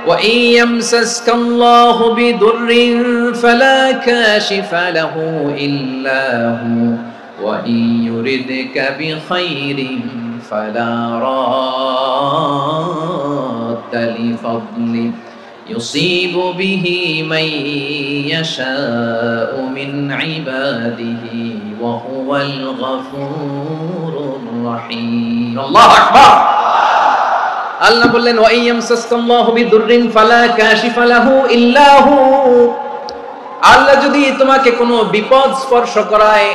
وَإِن يَمْسَسْكَ اللَّهُ بِضُرٍّ فَلَا كَاشِفَ لَهُ إِلَّا هُوَ وَإِن يُرِدْكَ بِخَيْرٍ فَلَا رَادَّ لِفَضْلِهِ يُصِيبُ بِهِ مَن يَشَاءُ مِنْ عِبَادِهِ وَهُوَ الْغَفُورُ الرَّحِيمُ আল্লাহু আকবার। আল্লাহ বললেন ওয়া ইয়ামসাসকাল্লাহু বিদুররিন ফালা কাশিফা লাহু ইল্লা হু। আল্লাহ যদি তোমাকে কোনো বিপদ স্পর্শ করায়,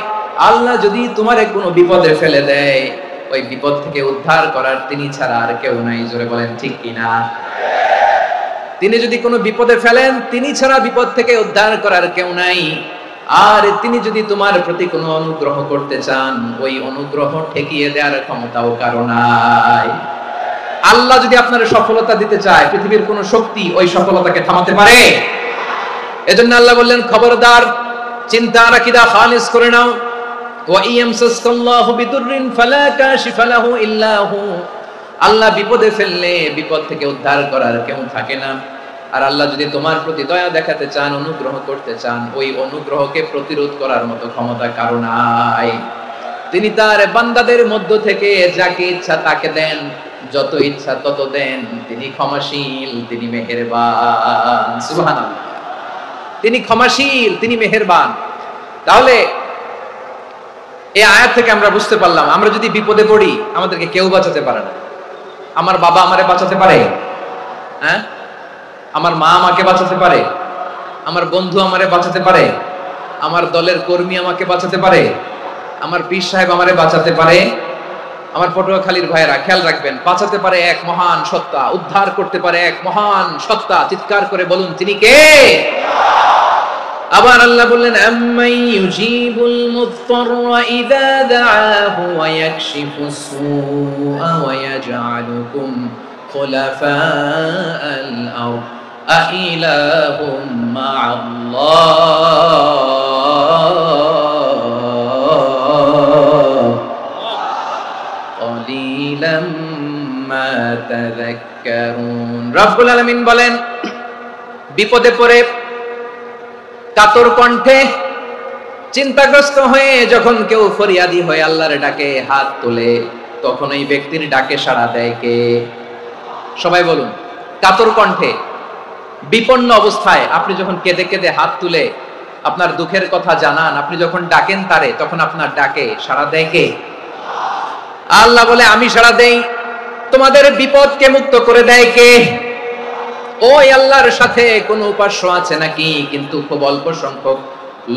আল্লাহ যদি তোমারে কোনো বিপদে ফেলে দেয়, ওই বিপদ থেকে উদ্ধার করার তিনি ছাড়া আর কেউ নাই। জোরে বলেন ঠিক কিনা? তিনি যদি কোনো বিপদে ফেলেন, তিনি ছাড়া বিপদ থেকে উদ্ধার করার কেউ নাই। আর তিনি যদি তোমার প্রতি কোনো অনুগ্রহ করতে চান, ওই অনুগ্রহ ঠেকিয়ে দেওয়ার ক্ষমতাও কারো নাই। আল্লাহ যদি আপনার সফলতা দিতে চায়, পৃথিবীর কোন শক্তি ওই সফলতাকে থামাতে পারে? এজন্য আল্লাহ বললেন খবরদার, চিন্তা আর আকীদা খালিস করে নাও। ওয়া ইয়ামসাসকাল্লাহু বিদুররিন ফালা কাশিফা লাহু ইল্লা হু। আল্লাহ বিপদে ফেললে বিপদ থেকে উদ্ধার করার কেউ থাকে না। আর আল্লাহ যদি তোমার প্রতি দয়া দেখাতে চান, অনুগ্রহ করতে চান, ওই অনুগ্রহকে প্রতিরোধ করার মতো ক্ষমতা কারো নাই। তিনি তার বান্দাদের মধ্য থেকে যাকে ইচ্ছা তাকে দেন, যত ইচ্ছা তত দেন। তিনি ক্ষমাশীল, তিনি মেহেরবান। সুবহানাল্লাহ। তিনি ক্ষমাশীল, তিনি মেহেরবান। তাহলে এই আয়াত থেকে আমরা বুঝতে পারলাম, আমরা যদি বিপদে পড়ি আমাদেরকে কেউ বাঁচাতে পারে না। আমার বাবা আমারে বাঁচাতে পারে? হ্যাঁ? আমার মা আমাকে বাঁচাতে পারে? আমার বন্ধু আমারে বাঁচাতে পারে? আমার দলের কর্মী আমাকে বাঁচাতে পারে? আমার পীর সাহেব আমারে বাঁচাতে পারে? আমার পটুয়াখালীর ভাইয়েরা খেয়াল রাখবেন, বাঁচাতে পারে এক মহান সত্তা, উদ্ধার করতে পারে এক মহান সত্তা। চিৎকার করে বলুন তিনি কে? আবার আল্লাহ বললেন আম্মাই ইউজিবুল মুযতাররা ইযা দাআহু ওয়া ইয়াকশিফুস সুআ ওয়া ইয়াজআলুকুম খুলাফাআল আরদ আইলাহুম মা'আল্লাহ ক্বালিলাম মা তাযাক্কারুন। রব্বুল আলামিন বলেন, বিপদে পড়ে কাতর কণ্ঠে চিন্তাগ্রস্ত হয়ে যখন কেউ ফরিয়াদি হয়ে আল্লাহর ডাকে হাত তোলে, তখন ওই ব্যক্তির ডাকে সাড়া দেয় কে? সবাই বলুন। কাতর কণ্ঠে বিপন্ন অবস্থায় আপনি যখন কেঁদে কেঁদে হাত তুলে আপনার দুঃখের কথা জানান, আপনি যখন ডাকেন তারে, তখন আপনার ডাকে সাড়া দেয় কে? আল্লাহ বলে আমি সাড়া দেই। তোমাদের বিপদকে মুক্ত করে দেয় কে? ওই আল্লাহর সাথে কোন উপাস্য আছে নাকি? কিন্তু খুব অল্প সংখ্যক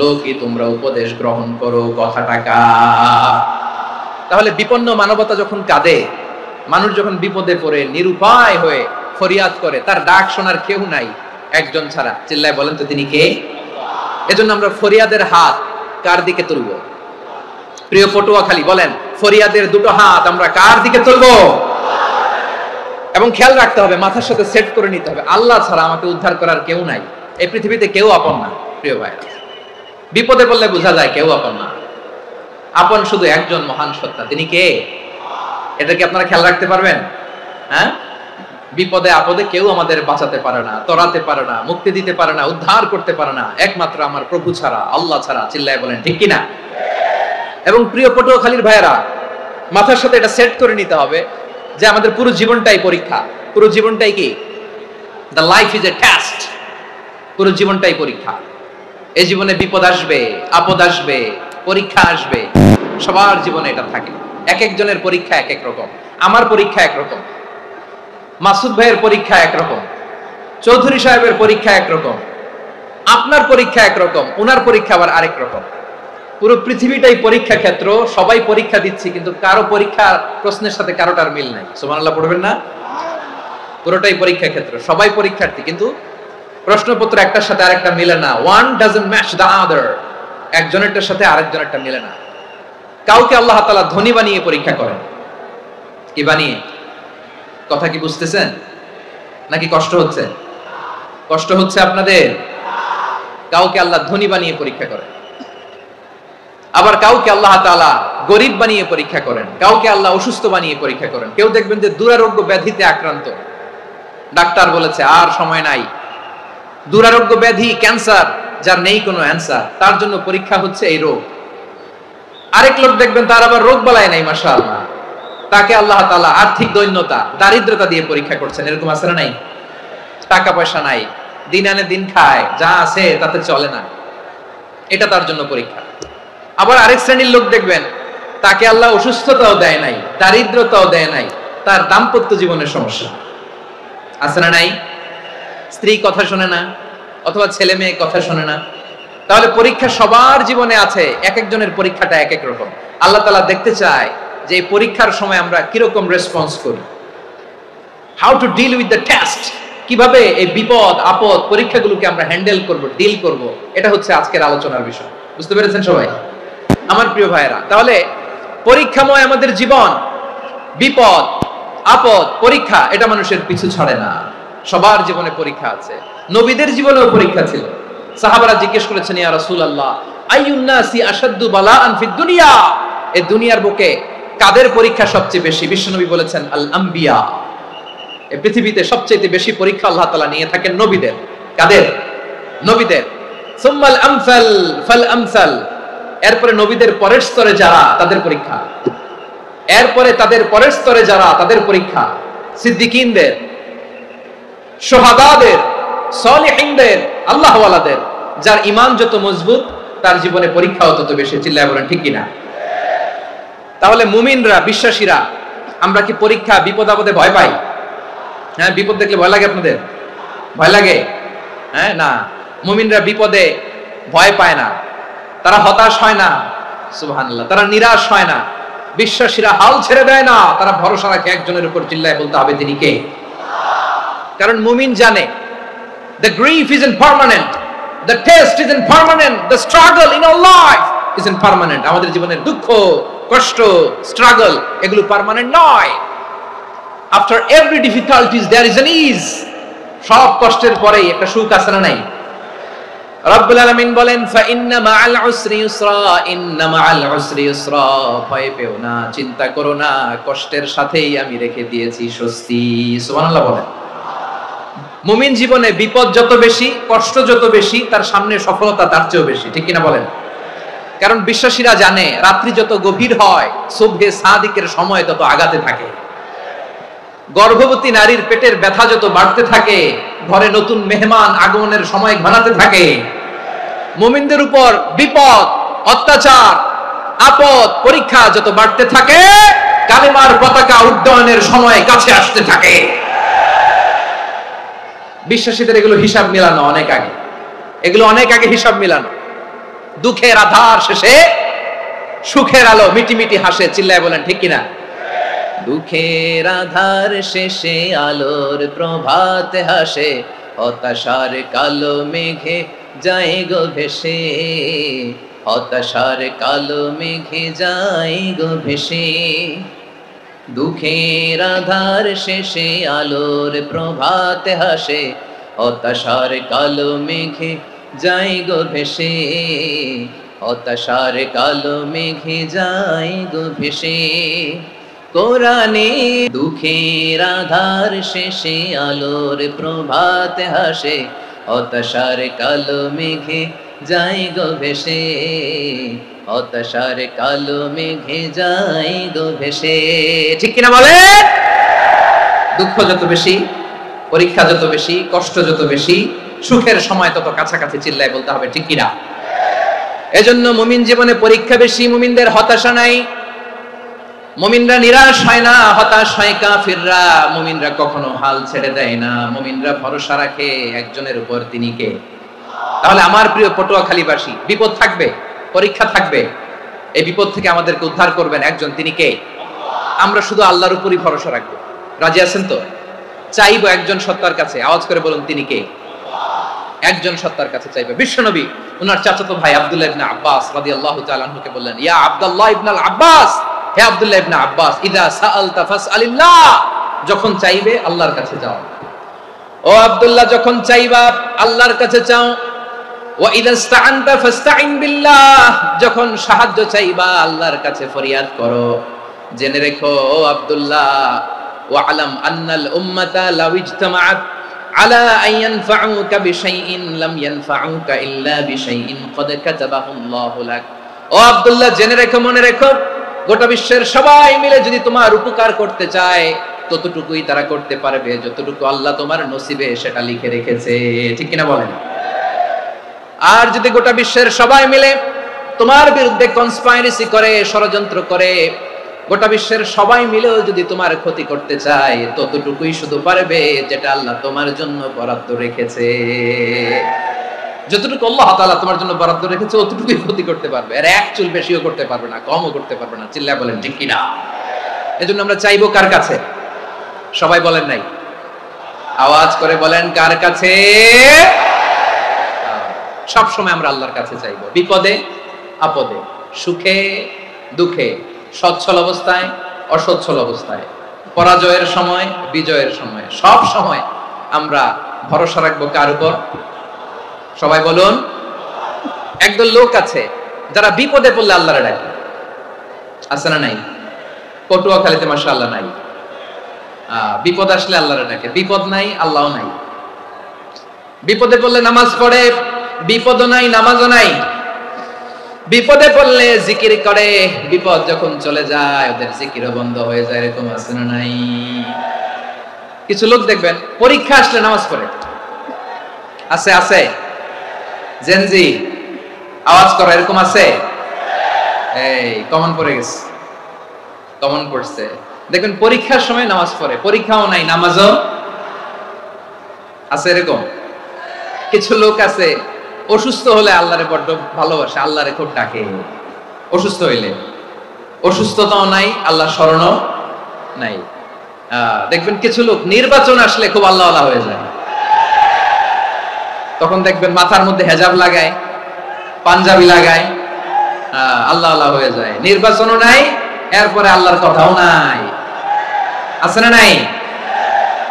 লোকই তোমরা উপদেশ গ্রহণ করো। কথাটা কার? তাহলে বিপন্ন মানবতা যখন কাঁদে, মানুষ যখন বিপদে পড়ে নিরুপায় হয়ে ফরিয়াদ করে, তার ডাক শোনার কেউ নাই একজন ছাড়া। চিল্লায় বলেন তো তিনি কে? এজন্য আমরা ফরিয়াদের হাত কার দিকে তুলব? প্রিয় পটুয়াখালী বলেন, ফরিয়াদের দুটো হাত আমরা কার দিকে তুলব? এবং খেয়াল রাখতে হবে, মাথার সাথে সেট করে নিতে হবে, আল্লাহ ছাড়া আমাকে উদ্ধার করার কেউ নাই। এই পৃথিবীতে কেউ আপন না। প্রিয় ভাই, বিপদে পড়লে বোঝা যায় কেউ আপন না। আপন শুধু একজন মহান সত্তা, তিনি কে? এটা কি আপনারা খেয়াল রাখতে পারবেন? হ্যাঁ, বিপদে আপদে কেউ আমাদের বাঁচাতে পারে না, তরাতে পারে না, মুক্তি দিতে পারে না, উদ্ধার করতে পারে না, একমাত্র আমার প্রভু ছাড়া, আল্লাহ ছাড়া। চিল্লায় বলেন ঠিক কিনা? এবং প্রিয় পটুয়াখালীর ভাইয়েরা, মাথার সাথে এটা সেট করে নিতে হবে যে আমাদের পুরো জীবনটাই পরীক্ষা। পুরো জীবনটাই কি? The life is a test. পুরো জীবনটাই পরীক্ষা। এই জীবনে বিপদ আসবে, আপদ আসবে, পরীক্ষা আসবে, সবার জীবনে এটা থাকে। এক একজনের পরীক্ষা এক এক রকম। আমার পরীক্ষা একরকম, মাসুদ ভাইয়ের পরীক্ষা একরকম, চৌধুরী সাহেবের পরীক্ষা একরকম, আপনার পরীক্ষা একরকম, ওনার পরীক্ষা আবার আরেক রকম। পুরো পৃথিবীটাই পরীক্ষা ক্ষেত্র, সবাই পরীক্ষা দিচ্ছি, কিন্তু কারো পরীক্ষা প্রশ্নের সাথে কারোটার মিল নাই। সুবহানাল্লাহ পড়বেন না? পুরোটাই পরীক্ষা ক্ষেত্র, সবাই পরীক্ষার্থী, কিন্তু প্রশ্নপত্র একটার সাথে আরেকটা মিলে না। One doesn't match the other. একজনেরটার সাথে আরেকজনেরটা মিলে না। কাউকে আল্লাহ তাআলা ধনী বানিয়ে পরীক্ষা করেন। কি বানিয়ে? কথা কি বুঝতেছেন নাকি কষ্ট হচ্ছে? কষ্ট হচ্ছে আপনাদের? কাউকে আল্লাহ ধনী বানিয়ে পরীক্ষা করেন, আবার কাউকে আল্লাহ তাআলা গরিব বানিয়ে পরীক্ষা করেন, কাউকে আল্লাহ অসুস্থ বানিয়ে পরীক্ষা করেন। কেউ দেখবেন যে দুরারোগ্য ব্যাধিতে আক্রান্ত, ডাক্তার বলেছে আর সময় নাই, দুরারোগ্য ব্যাধি ক্যান্সার, যার নেই কোনো অ্যান্সার, তার জন্য পরীক্ষা হচ্ছে এই রোগ। আরেক লোক দেখবেন তার আবার রোগ বালাই নাই, মাশাআল্লাহ, তাকে আল্লাহ তাআলা আর্থিক দৈন্যতা, দারিদ্রতা দিয়ে পরীক্ষা করছেন। এরকম আছে না নাই? টাকা পয়সা নাই, দিন আনে দিন খায়, যা আছে তাতে চলে না, এটা তার জন্য পরীক্ষা। আবার আরেক শ্রেণীর লোক দেখবেন তাকে আল্লাহ অসুস্থতাও দেয় নাই, দারিদ্রতাও দেয় নাই, তার দাম্পত্য জীবনের সমস্যা আছে না নাই? স্ত্রী কথা শোনে না, অথবা ছেলে মেয়ে কথা শোনে না। তাহলে পরীক্ষা সবার জীবনে আছে, এক একজনের পরীক্ষাটা এক এক রকম। আল্লাহ তাআলা দেখতে চায় যে এই পরীক্ষার সময় আমরা কিরকম রেসপন্স করি, how to deal with the test, কিভাবে এই বিপদ আপদ পরীক্ষাগুলোকে আমরা হ্যান্ডেল করব, ডিল করব, এটা হচ্ছে আজকের আলোচনার বিষয়। বুঝতে পেরেছেন সবাই আমার প্রিয় ভাইয়েরা? তাহলে পরীক্ষাময় আমাদের জীবন, বিপদ আপদ পরীক্ষা, এটা মানুষের পিছু ছাড়ে না, সবার জীবনে পরীক্ষা আছে। নবীদের জীবনেও পরীক্ষা ছিল। সাহাবারা জিজ্ঞেস করেছেন, ইয়া রাসূলুল্লাহ আইয়ুন নাসি আশাদ্দু বালাআন ফিদ দুনিয়া, এই দুনিয়ার বুকে কাদের পরীক্ষা সবচেয়ে বেশি? বিশ্বনবী বলেছেন আল আম্বিয়া, এই পৃথিবীতে সবচেয়ে বেশি পরীক্ষা আল্লাহ তাআলা নিয়ে থাকেন নবীদের। কাদের? নবীদের। সুম্মাল আমসাল ফাল আমসাল, এরপরে নবীদের পরের স্তরে যারা, তাদের পরীক্ষা। এরপরে তাদের পরের স্তরে যারা, তাদের পরীক্ষা। সিদ্দিকীনদের, শুহাদাদের, সলিহিনদের, আল্লাহওয়ালাদের, যার ঈমান যত মজবুত তার জীবনে পরীক্ষাও তত বেশি। চিল্লায় বলেন ঠিক কিনা? তাহলে মুমিনরা, বিশ্বাসীরা, আমরা কি পরীক্ষা বিপদ আপদে ভয় পাই? হ্যাঁ, বিপদ দেখলে ভয় লাগে আপনাদের? ভয় লাগে? হ্যাঁ, না, মুমিনরা বিপদে ভয় পায় না, তারা হতাশ হয় না, সুবহানাল্লাহ, তারা নিরাশ হয় না। বিশ্বাসীরা হাল ছেড়ে দেয় না, তারা ভরসা রাখে একজনের উপর। চিল্লায় বলতে হবে তিনি কে? কারণ মুমিন জানে the grief isn't permanent, the test isn't permanent, the struggle in our life isn't permanent. আমাদের জীবনের দুঃখ, কষ্ট, স্ট্রাগল, এগুলো পার্মানেন্ট নয়। after every difficulties there is an ease, সব কষ্টের পরেই একটা সুখ আছে না নাই? রব্বুল আলামিন বলেন ফা ইন্না মাআল উসরি ইউসরা, ইন্না মাআল উসরি ইউসরা, ভয় পেও না, চিন্তা করো না, কষ্টের সাথেই আমি রেখে দিয়েছি স্বস্তি। সুবহানাল্লাহ বলেন। মুমিন জীবনে বিপদ যত বেশি, কষ্ট যত বেশি, তার সামনে সফলতা তার চেয়েও বেশি। ঠিক কিনা বলেন? কারণ বিশ্বাসীরা জানে রাত্রি যত গভীর হয়, সুবহে সাদিকের সময় তত আগাতে থাকে। গর্ভবতী নারীর পেটের ব্যথা যত বাড়তে থাকে, ঘরে নতুন মেহমান আগমনের সময় ঘনাতে থাকে। মুমিনদের উপর বিপদ, অত্যাচার, আপদ, পরীক্ষা যত বাড়তে থাকে, কালেমার পতাকা উড্ডয়নের সময় কাছে আসতে থাকে। বিশ্বাসীদের এগুলো হিসাব মিলানো অনেক আগে, এগুলো অনেক আগে হিসাব মিলানো। দুঃখের আধার শেষে সুখের আলো মিটিমিটি হাসে। চিল্লায় বলেন ঠিক কিনা? দুঃখের আধার শেষে আলোর প্রভাত হাসে, হতাশার কালো মেঘে যায় গো ভেসে, হতাশার কালো মেঘে যায় গো ভেসে। দুঃখের আধার শেষে আলোর প্রভাত হাসে, হতাশার কালো মেঘে যায় গো ভেসে, হতাশার কালো মেঘে যায় গো ভেসে। কোরআনে দুঃখের আধার শেষে আলোর প্রভাত হাসে, হতাশার কালো মেঘে যায় গো ভেসে, হতাশার কালো মেঘে যায় গো ভেসে। ঠিক কিনা বলে? দুঃখ যত বেশি, পরীক্ষা যত বেশি, কষ্ট যত বেশি, সুখের সময় তত কাছাকাছি। চিল্লায় বলতে হবে ঠিক কিনা? এজন্য মুমিন জীবনে পরীক্ষা বেশি, মুমিনদের হতাশা নাই, মুমিনরা নিরাশ হয় না, হতাশ হয় কাফিররা। মুমিনরা কখনো হাল ছেড়ে দেয় না, মুমিনরা ভরসা রাখে একজনের উপর, তিনি কে? তাহলে আমার প্রিয় পটুয়াখালীবাসী, বিপদ থাকবে, পরীক্ষা থাকবে, এই বিপদ থেকে আমাদেরকে উদ্ধার করবেন একজন, তিনি কে? আমরা শুধু আল্লাহর উপরই ভরসা রাখবো। রাজি আছেন তো? চাইবো একজন সত্তার কাছে। আওয়াজ করে বলুন তিনি কে? একজন সত্তার কাছে চাইবে। বিশ্বনবী ওনার চাচাতো ভাই আব্দুল্লাহ ইবনে আব্বাস রাদিয়াল্লাহু তাআলা আনহুকে বললেন, ইয়া আব্দুল্লাহ ইবনুল আব্বাস, হে আব্দুল্লাহ ইবনে আব্বাস, ইযা সাআলতা ফাসআলিল্লাহ, যখন চাইবে আল্লাহর কাছে যাও। ও আব্দুল্লাহ, যখন চাইবা আল্লাহর কাছে চাও। ওয়া ইযা ইসতাআনতা ফাসতাইন বিল্লাহ, যখন সাহায্য চাইবা আল্লাহর কাছে ফরিয়াদ করো। জেনে রেখো ও আব্দুল্লাহ, ওয়া'লাম আন্নাল উম্মাতা লাউ ইজতামাআত আলা আন ইয়ানফাউকা বিশাইইন লাম ইয়ানফাউকা ইল্লা বিশাইইন ক্বাদ কাতাবাহু আল্লাহু লাক। ও আব্দুল্লাহ, জেনে রেখো, মনে রেখো, গোটা বিশ্বের সবাই মিলে যদি তোমার উপকার করতে চায় ততটুকুই তারা করতে পারবে যতটুকু আল্লাহ তোমার নসিবে সেটা লিখে রেখেছে। ঠিক কিনা বলেন? আর যদি গোটা বিশ্বের সবাই মিলে তোমার বিরুদ্ধে কনস্পাইরেসি করে, ষড়যন্ত্র করে, গোটা বিশ্বের সবাই মিলেও যদি তোমার ক্ষতি করতে চায় ততটুকুই শুধু পারবে যেটা আল্লাহ তোমার জন্য বরাদ্দ রেখেছে। যতটুকু আল্লাহ তাআলা তোমার জন্য বরাদ্দ রেখেছে অতটুকুই ক্ষতি করতে পারবে, আর এক চুল বেশিও করতে পারবে না, কমও করতে পারবে না। চিল্লায় বলেন ঠিক কিনা? এজন্য আমরা চাইবো কার কাছে? সবাই বলেন নাই, আওয়াজ করে বলেন কার কাছে? সব সময় আমরা আল্লাহর কাছে চাইবো, বিপদে আপদে, সুখে দুঃখে, সচ্ছল অবস্থায় অসচ্ছল অবস্থায়, পরাজয়ের সময় বিজয়ের সময়, সব সময় আমরা ভরসা রাখবো কার উপর? সবাই বলুন। একদল লোক আছে যারা বিপদে পড়লে আল্লাহরে ডাকে, আছে না নাই? পটুয়াখালীতে মাশাআল্লাহ নাই। বিপদ আসলে আল্লাহরে ডাকে, বিপদ নাই আল্লাহও নাই। বিপদে পড়লে নামাজ পড়ে, বিপদও নাই নামাজও নাই। বিপদে পড়লে জিকির করে, বিপদ যখন চলে যায় ওদের জিকিরও বন্ধ হয়ে যায়। এরকম আছে না নাই? কিছু লোক দেখবেন পরীক্ষা আসলে নামাজ পড়ে, আছে আছে। জেনজি আওয়াজ করো, এরকম আছে? এই কমন পড়ে গেছে, কমন পড়ছে। দেখবেন পরীক্ষার সময় নামাজ পড়ে, পরীক্ষাও নাই নামাজও আছে। এরকম কিছু লোক আছে অসুস্থ হলে আল্লাহরে বড্ড ভালোবাসে, আল্লাহরে খুব ডাকে। অসুস্থ হইলে অসুস্থতাও নাই, আল্লাহ স্মরণও নাই। দেখবেন কিছু লোক নির্বাচন আসলে খুব আল্লাহওয়ালা হয়ে যায়। তখন দেখবেন মাথার মধ্যে হেজাব লাগায়, পাঞ্জাবি লাগায়, আল্লাহওয়ালা হয়ে যায়। নির্বাচনও নাই, এরপরে আল্লাহর কথাও নাই। আছে না নাই?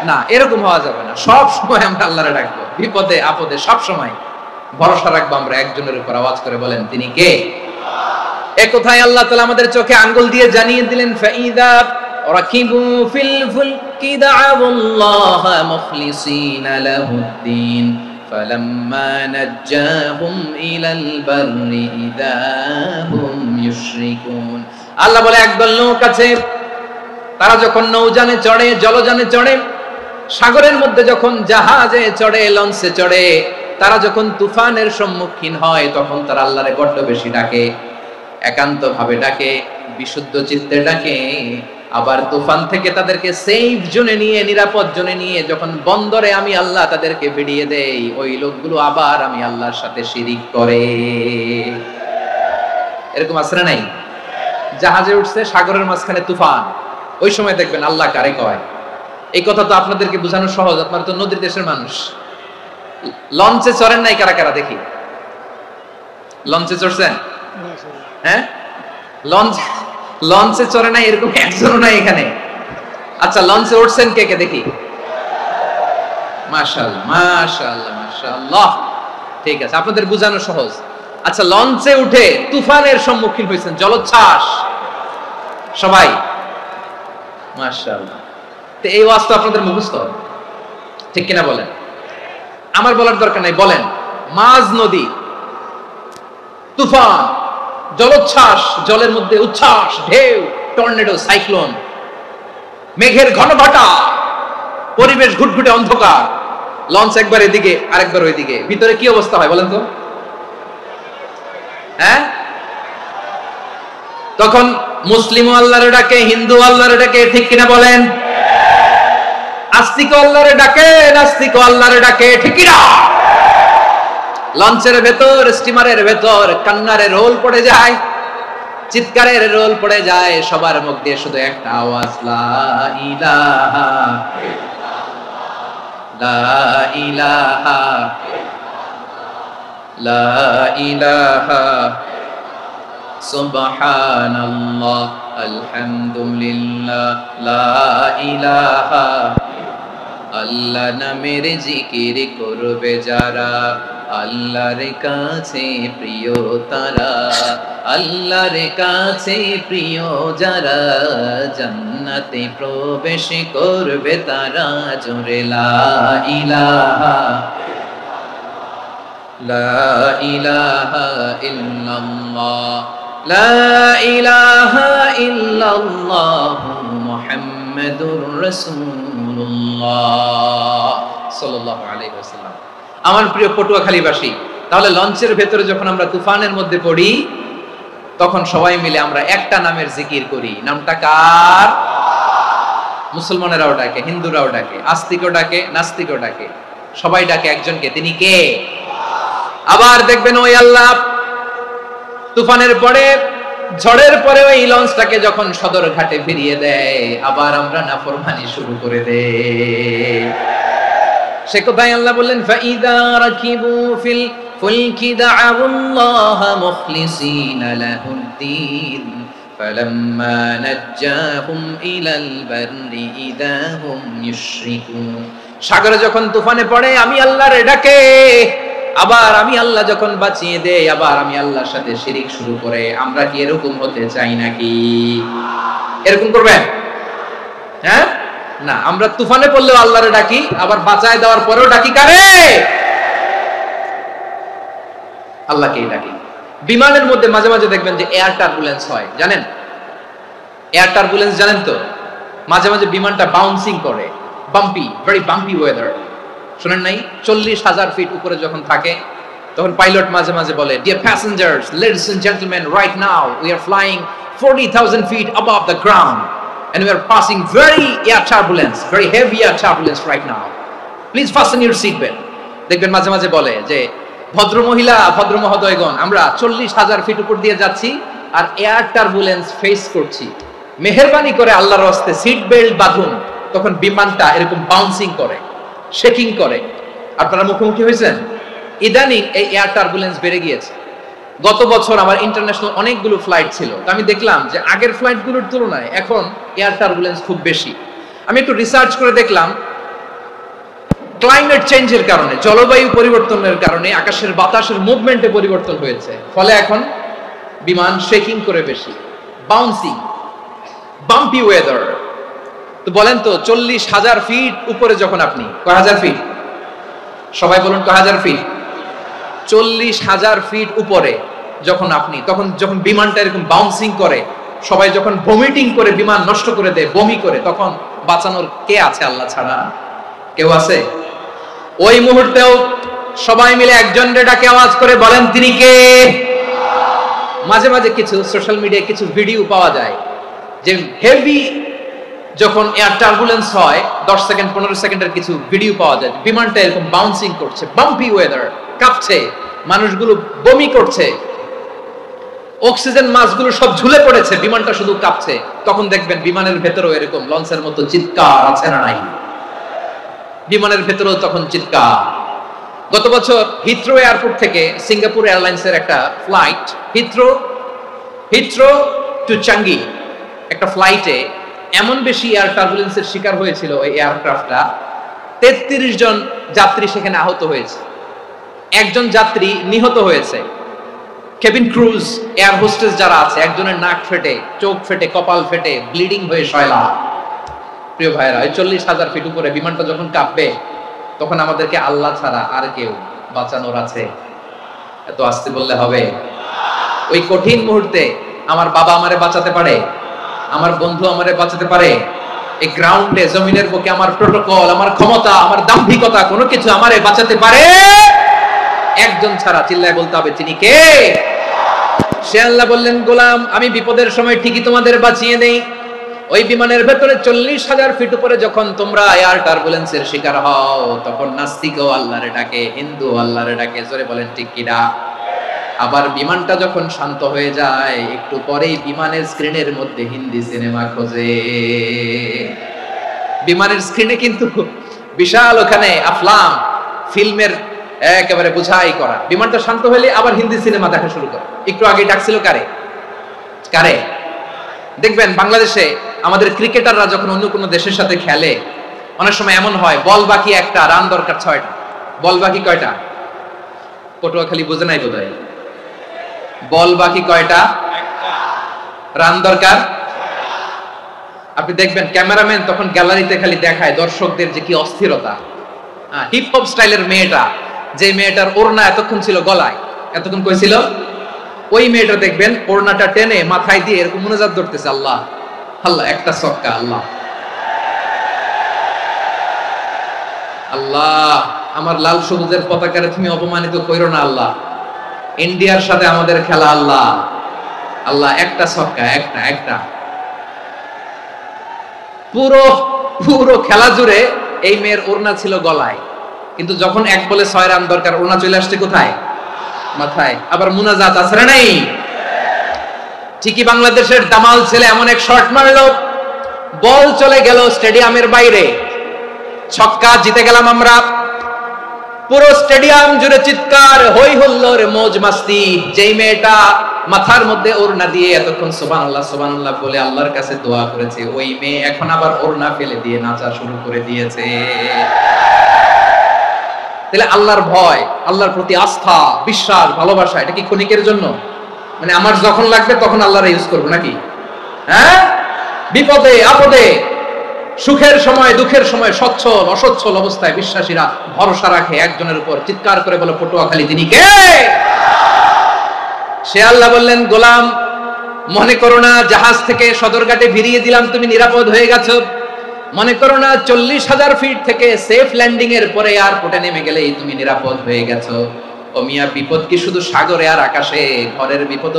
না, এরকম হওয়া যাবে না। সব সময় আমরা আল্লাহরে ডাকবো, বিপদে আপদে সব সময় ভরসা রাখবো আমরা একজনের উপর। আওয়াজ করে বলেন তিনি কে? এ কথাই আল্লাহ তাআলা আমাদের চোখে আঙ্গুল দিয়ে জানিয়ে দিলেন, ফাইদা রাকিবু ফিল ফুলকি দা'আউল্লাহা মুখলিসিনা লাহুদ্দিন ফালাম্মা নাজ্জাহুম ইলাল বাররি ইযা হুম ইউশরিকুন। আল্লাহ বলে একদল লোক আছে, তারা যখন নৌযানে চড়ে, জলযানে চড়ে, সাগরের মধ্যে যখন জাহাজে চড়ে, লঞ্চে চড়ে, তারা যখন তুফানের সম্মুখীন হয় তখন তারা আল্লাহরে বড্ড বেশি ডাকে, একান্ত ভাবে ডাকে, বিশুদ্ধ চিত্তে ডাকে। আবার তুফান থেকে তাদেরকে সেফ জোনে নিয়ে, নিরাপদ জোনে নিয়ে যখন বন্দরে আমি আল্লাহ তাদেরকে ফিরিয়ে দেই, ওই লোকগুলো আবার আমি আল্লাহর সাথে শিরিক করে। এরকম আছে না নাই? জাহাজে উঠছে, সাগরের মাঝখানে তুফান, ওই সময় দেখবেন আল্লাহ কারে কয়। এই কথা তো আপনাদেরকে বোঝানো সহজ, আপনারা তো নদীর দেশের মানুষ। লঞ্চে চড়েন নাই কারা কারা? দেখি, লঞ্চে চড়ছেন? হ্যাঁ, লঞ্চে চড়ে নাই এরকম একজনও নাই এখানে। আচ্ছা, লঞ্চে উঠছেন কে কে? দেখি। মাশাআল্লাহ মাশাআল্লাহ মাশাআল্লাহ, ঠিক আছে, আপনাদের বোঝানো সহজ। আচ্ছা, লঞ্চে উঠে তুফানের সম্মুখীন হয়েছেন, জলোচ্ছ্বাস, সবাই? মাশাআল্লাহ। তো এই ওয়াজ তো আপনাদের মুখস্থ, ঠিক কিনা বলেন? আমার বলার দরকার নাই, বলেন। মাঝ নদী, তুফান, জলোচ্ছ্বাস, জলের মধ্যে উচ্ছ্বাস, ঢেউ, টর্নেডো, সাইক্লোন, মেঘের ঘনঘটা, পরিবেশ ঘুটঘুটে অন্ধকার, লঞ্চ একবার এদিকে আরেকবার ওইদিকে, ভিতরে কি অবস্থা হয় বলেন তো? হ্যাঁ, তখন মুসলিম আল্লাহরে ডাকে, হিন্দু আল্লাহরে ডাকে, ঠিক কিনা বলেন? আস্তিক আল্লাহরে ডাকে, নাস্তিক আল্লাহরে ডাকে, ঠিক কিনা? লঞ্চের ভেতর, স্টিমারের ভেতর কান্নারে রোল পড়ে যায়, চিৎকারের রোল পড়ে যায়, সবার মুখ দিয়ে শুধু একটা আওয়াজ, লা ইলাহা লা ইলাহা লা ইলাহা সুবহানাল্লাহ আলহামদুলিল্লাহ লা ইলাহা। আল্লাহ নামের জিকির করবে যারা, আল্লাহর কাছে প্রিয় তারা, আল্লাহর কাছে প্রিয় যারা, জান্নাতে প্রবেশ করবে তারা, জোরে লা ইলাহা লা ইলাহা ইল্লাল্লাহ, লা ইলাহা ইল্লাল্লাহ মুহাম্মাদুর রাসূলুল্লাহ সাল্লাল্লাহু আলাইহি ওয়াসাল্লাম। আমার প্রিয় পটুয়াখালীবাসী, তাহলে লঞ্চের ভেতরে যখন আমরা তুফানের মধ্যে পড়ি, তখন সবাই মিলে আমরা একটা নামের জিকির করি। নামটা কার? মুসলমানেরাও ডাকে, হিন্দুরাও ডাকে, আস্তিকও ডাকে, নাস্তিকও ডাকে, সবাই ডাকে একজনকে। তিনি কে? আবার দেখবেন ওই আল্লাহ তুফানের পরে, ঝড়ের পরে ওই লঞ্চটাকে যখন সদর ঘাটে ফিরিয়ে দেয়, আবার আমরা নাফরমানি শুরু করে দেই। সে কোথায় আল্লাহ বললেন, ফাইদা রাকিবু ফিল ফুলকি দা'উল্লাহ মুখলিসিনা লাহুদ্দিন ফালাম্মা নাজ্জাহুম ইলাল বাররি ইযা হুম ইউশরিকুন। সাগরে যখন তুফানে পড়ে আমি আল্লাহর ডাকে, আবার আমি আল্লাহ যখন বাঁচিয়ে দেই, আবার আমি আল্লাহর সাথে শিরিক শুরু করে। আমরা কি এরকম হতে চাই নাকি? এরকম করবেন? হ্যাঁ না, আমরা তুফানে পড়লেও আল্লাহরে ডাকি, আবার বাঁচায় দেওয়ার পরেও ডাকি কারে? আল্লাহকেই ডাকি। বিমানের মধ্যে মাঝে মাঝে দেখবেন যে এয়ার টার্বুলেন্স হয়, জানেন? এয়ার টার্বুলেন্স জানেন তো? মাঝে মাঝে বিমানটা বাউন্সিং করে, বাম্পি, ভেরি বাম্পি ওয়েদার। শুনেন নাই? 40,000 ফিট উপরে যখন থাকে, তখন পাইলট মাঝে মাঝে বলে, dear passengers, ladies and gentleman, right now we are flying 40,000 feet above the ground and we are passing very air turbulence, very heavy air turbulence right now. Please fasten your seat belt. দেখবেন মাঝে মাঝে বলে যে, ভদ্র মহিলা, ভদ্র মহোদয়গণ, আমরা 40,000 ফিট উপর দিয়ে যাচ্ছি আর এয়ার টার্বুলেন্স ফেস করছি, মেহেরবানি করে আল্লাহর রাস্তে সিট বেল্ট বাঁধুন। তখন বিমানটা এরকম বাউন্সিং করে, শেকিং করে। আপনারা মুখোমুখি হয়েছেন? ইদানিং এই এয়ার টার্বুলেন্স বেড়ে গিয়েছে। গত বছর আমার ইন্টারন্যাশনাল অনেকগুলো ফ্লাইট ছিল, তো আমি দেখলাম যে আগের ফ্লাইটগুলোর তুলনায় এখন এয়ার টার্বুলেন্স খুব বেশি। আমি একটু রিসার্চ করে দেখলাম, ক্লাইমেট চেঞ্জের কারণে, জলবায়ু পরিবর্তনের কারণে আকাশের বাতাসের মুভমেন্টে পরিবর্তন হয়েছে, ফলে এখন বিমান শেকিং করে বেশি, বাউন্সিং, বাম্পি ওয়েদার। তো বলেন তো, 40,000 ফিট উপরে যখন আপনি, কয় হাজার ফিট? সবাই বলুন কয় হাজার ফিট? 40,000 ফিট উপরে যখন আপনি, তখন যখন বিমানটা এরকম বাউন্সিং করে, সবাই যখন ভমিটিং করে বিমান নষ্ট করে দেয়, বমি করে, তখন বাঁচানোর কে আছে আল্লাহ ছাড়া? কেউ আছে? ওই মুহূর্তেও সবাই মিলে একজনের ডাকে আওয়াজ করে বলেন, তিনি কে? মাঝে মাঝে কিছু সোশ্যাল মিডিয়ায় কিছু ভিডিও পাওয়া যায় যে হেভি যখন এয়ার টার্বুলেন্স হয়, 10 সেকেন্ড 15 সেকেন্ডের কিছু ভিডিও পাওয়া যায়, বিমানটা এরকম বাউন্সিং করছে, বাম্পি ওয়েদার, কাঁপছে, মানুষগুলো বমি করছে, অক্সিজেন মাস্কগুলো সব ঝুলে পড়েছে, বিমানটা শুধু কাঁপছে। তখন দেখবেন বিমানের ভেতরেও এরকম লঞ্চের মতো চিৎকার আছে না নাই? বিমানের ভেতরেও তখন চিৎকার। গত বছর হিথ্রো এয়ারপোর্ট থেকে সিঙ্গাপুর এয়ারলাইন্সের একটা ফ্লাইট, হিথ্রো টু চাঙ্গি, একটা ফ্লাইটে এমন বেশি এয়ার টার্বুলেন্সের শিকার হয়েছিল ওই এয়ারক্রাফটটা, 33 জন যাত্রী সেখানে আহত হয়েছে, একজন যাত্রী নিহত হয়েছে। কেবিন ক্রুজ, এয়ার হোস্টেস যারা আছে, একজনের নাক ফেটে, চোখ ফেটে, কপাল ফেটে, ব্লিডিং হয়ে শয়লা। প্রিয় ভাইরা, 40,000 ফিট উপরে বিমানটা যখন কাঁপবে, তখন আমাদেরকে আল্লাহ ছাড়া আর কেউ বাঁচানোর আছে? এত আস্তে বললে হবে? ওই কঠিন মুহূর্তে আমার বাবা আমারে বাঁচাতে পারে, আমার বন্ধু আমারে বাঁচাতে পারে। এই গ্রাউন্ডে, জমিনের বুকে আমার প্রোটোকল, আমার ক্ষমতা, আমার দাম্ভিকতা, কোনো কিছু আমারে বাঁচাতে পারে একজন ছাড়া। চিল্লায় বলতে হবে, তিনি কে? সে আল্লাহ বললেন, গোলাম, আমি বিপদের সময় ঠিকই তোমাদের বাঁচিয়ে দেই। ওই বিমানের ভেতরে 40,000 ফিট উপরে যখন তোমরা এয়ার টার্বুলেন্সের শিকার হও, তখন নাস্তিকও আল্লাহরে ডাকে, হিন্দু আল্লাহরে ডাকে। জোরে বলেন ঠিক কিনা? আবার বিমানটা যখন শান্ত হয়ে যায়, একটু পরেই বিমানের স্ক্রিনের মধ্যে হিন্দি সিনেমা খোঁজে। বিমানের স্ক্রিনে কিন্তু বিশাল ওখানে আফলাম ফিল্মের একেবারে বুঝাই করা। বিমানটা শান্ত হলে আবার হিন্দি সিনেমা দেখা শুরু করে। একটু আগে ডাকছিল কারে? দেখবেন বাংলাদেশে আমাদের ক্রিকেটাররা যখন অন্য কোনো দেশের সাথে খেলে, অনেক সময় এমন হয়, বল বাকি একটা, রান দরকার 6টা। বল বাকি কয়টা? পটুয়াখালী বুঝে নাই বোধহয়। বল বাকি কয়টা? রান দরকার। আপনি দেখবেন ক্যামেরাম্যান তখন গ্যালারিতে খালি দেখায় দর্শকদের যে কি অস্থিরতা। হিপ হপ স্টাইলের মেয়েটা, যে মেয়েটার ওড়না এতক্ষণ ছিল গলায়, এতক্ষণ কই ছিল, ওই মেয়েটা দেখবেন ওড়নাটা টেনে মাথায় দিয়ে এরকম মুনাজাত ধরতেছে, আল্লাহ আল্লাহ, একটা ছক্কা, আল্লাহ আল্লাহ, আমার লাল সবুজের পতাকারে তুমি অপমানিত কইরো না আল্লাহ, ইন্ডিয়ার সাথে আমাদের খেলা, আল্লাহ আল্লাহ, একটা ছক্কা, একটা একটা। পুরো পুরো খেলা জুড়ে এই মেয়ের ওড়না ছিল গলায়, কিন্তু যখন এক বলে 6 রান দরকার, ওড়না চলে আসছে কোথায়? মাথায়। আবার মুনাজাত আছে না নাই? ঠিকই বাংলাদেশের দামাল ছেলে এমন এক শট মারলো, বল চলে গেল স্টেডিয়ামের বাইরে, ছক্কা, জিতে গেলাম আমরা। পুরো স্টেডিয়াম জুড়ে চিৎকার, হই হুল্লোড়, মৌজ মাস্তি। যেই মেয়েটা মাথার মধ্যে ওড়না দিয়ে এতক্ষণ সুবহানাল্লাহ সুবহানাল্লাহ বলে আল্লাহর কাছে দোয়া করেছে, ওই মেয়ে এখন আবার ওড়না ফেলে দিয়ে নাচা শুরু করে দিয়েছে। তাহলে আল্লাহর ভয়, আল্লাহর প্রতি আস্থা, বিশ্বাস, ভালোবাসা, এটা কি ক্ষণিকের জন্য? মানে আমার যখন লাগবে তখন আল্লাহর ইউজ করবো নাকি? হ্যাঁ, বিপদে আপদে, সুখের সময় দুঃখের সময়, সচ্ছল অসচ্ছল অবস্থায় বিশ্বাসীরা ভরসা রাখে একজনের উপর। চিৎকার করে বলে পটুয়াখালী তিনি কে? সে আল্লাহ বললেন, গোলাম মনে করো না জাহাজ থেকে সদরঘাটে ভিড়িয়ে দিলাম, তুমি নিরাপদ হয়ে গেছো। মনে করো না 40,000 ফিট থেকে সেফ ল্যান্ডিং এর পরে এয়ারপোর্টে নেমে গেলেই তুমি নিরাপদ হয়ে গেছো। ও মিয়া, বিপদ কি শুধু সাগরে আর আকাশে? ঘরের বিপদ,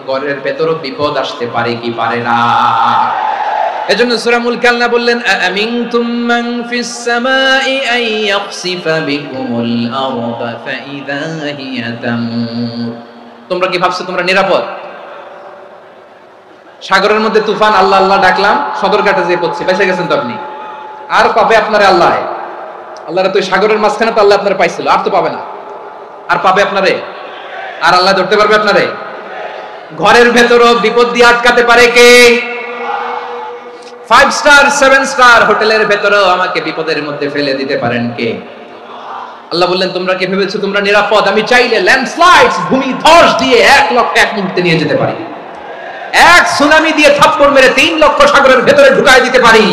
ঘরের ভেতরও বিপদ আসতে পারে কি পারে না? এজন্য সূরা মুলক আল্লাহ বললেন, আমিনতুম মান ফিস সামাই আন ইয়াখসিফা বিকুমুল আরদা ফাইযা হিয়া তামুর। তোমরা কি ভাবছো তোমরা নিরাপদ? সাগরের মধ্যে তুফান, আল্লাহ আল্লাহ ডাকলাম, সদরঘাটে যেয়ে পড়ছে, বেঁচে গেছেন তো আপনি। আর পাবে আপনারে আল্লাহ? আল্লাহরে তো সাগরের মাঝখানে তো আল্লাহ আপনারে পাইছিল, আর তো পাবে না। আর পাবে আপনারে? আর আল্লাহ ধরতে পারবে আপনারে? ঘরের ভেতরও বিপদ দিয়ে আটকাতে পারে কে? 5 স্টার 7 স্টার হোটেলের ভেতরেও আমাকে বিপদের মধ্যে ফেলে দিতে পারেন কে? আল্লাহ বললেন, তোমরা কি ভেবেছো তোমরা নিরাপদ? আমি চাইলে ল্যান্ডস্লাইডস, ভূমি ধস দিয়ে 1 লক্ষ এক মুহূর্তে নিয়ে যেতে পারি। এক সুনামি দিয়ে থাপ্পড় মেরে 3 লক্ষ সাগরের ভেতরে ঢুকাই দিতে পারি,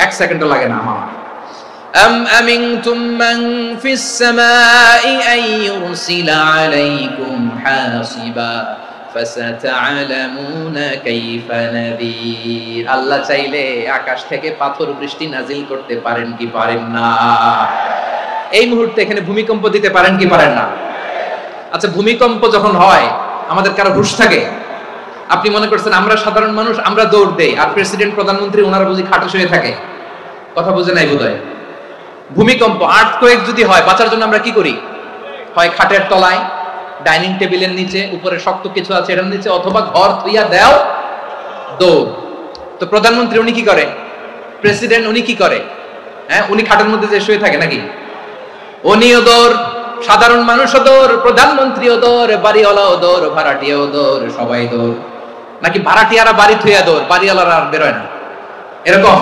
1 সেকেন্ডও লাগে না আমার। আম আমিনতুম মান ফিস সামাই আন ইউরসিলা আলাইকুম হাসিবা ফাসাতা'লামুনা কাইফা নাযীর। আল্লাহ চাইলে আকাশ থেকে পাথর বৃষ্টি নাজিল করতে পারেন কি পারেন না? এই মুহূর্তে এখানে ভূমিকম্প দিতে পারেন কি পারেন না? আচ্ছা, ভূমিকম্প যখন হয় আমাদের কারো হুঁশ থাকে? আপনি মনে করছেন আমরা সাধারণ মানুষ, আমরা দৌড় দেই, আর প্রেসিডেন্ট প্রধানমন্ত্রী ওনারা বুঝি খাটে শুয়ে থাকে? কথা বুঝে নাই বোধহয়। ভূমিকম্প, আর্থকোয়েক যদি হয়, বাঁচার জন্য আমরা কি করি? হয় খাটের তলায়, ডাইনিং টেবিলের নিচে, উপরে শক্ত কিছু আছে এটার নিচে, অথবা ঘর থুইয়া দেও দৌড়। তো প্রধানমন্ত্রী উনি কি করে? প্রেসিডেন্ট উনি কি করে? হ্যাঁ, উনি খাটের মধ্যে যে শুয়ে থাকে নাকি? উনিও দৌড়, সাধারণ মানুষও দৌড়, প্রধানমন্ত্রীও দৌড়, বাড়িওয়ালাও দৌড়, ভাড়াটিয়াও দৌড়, সবাই দৌড়। নাকি ভাড়াটিয়ারা বাড়ি থুইয়া দৌড়, বাড়িওয়ালারা আর বেরোয় না? এরকম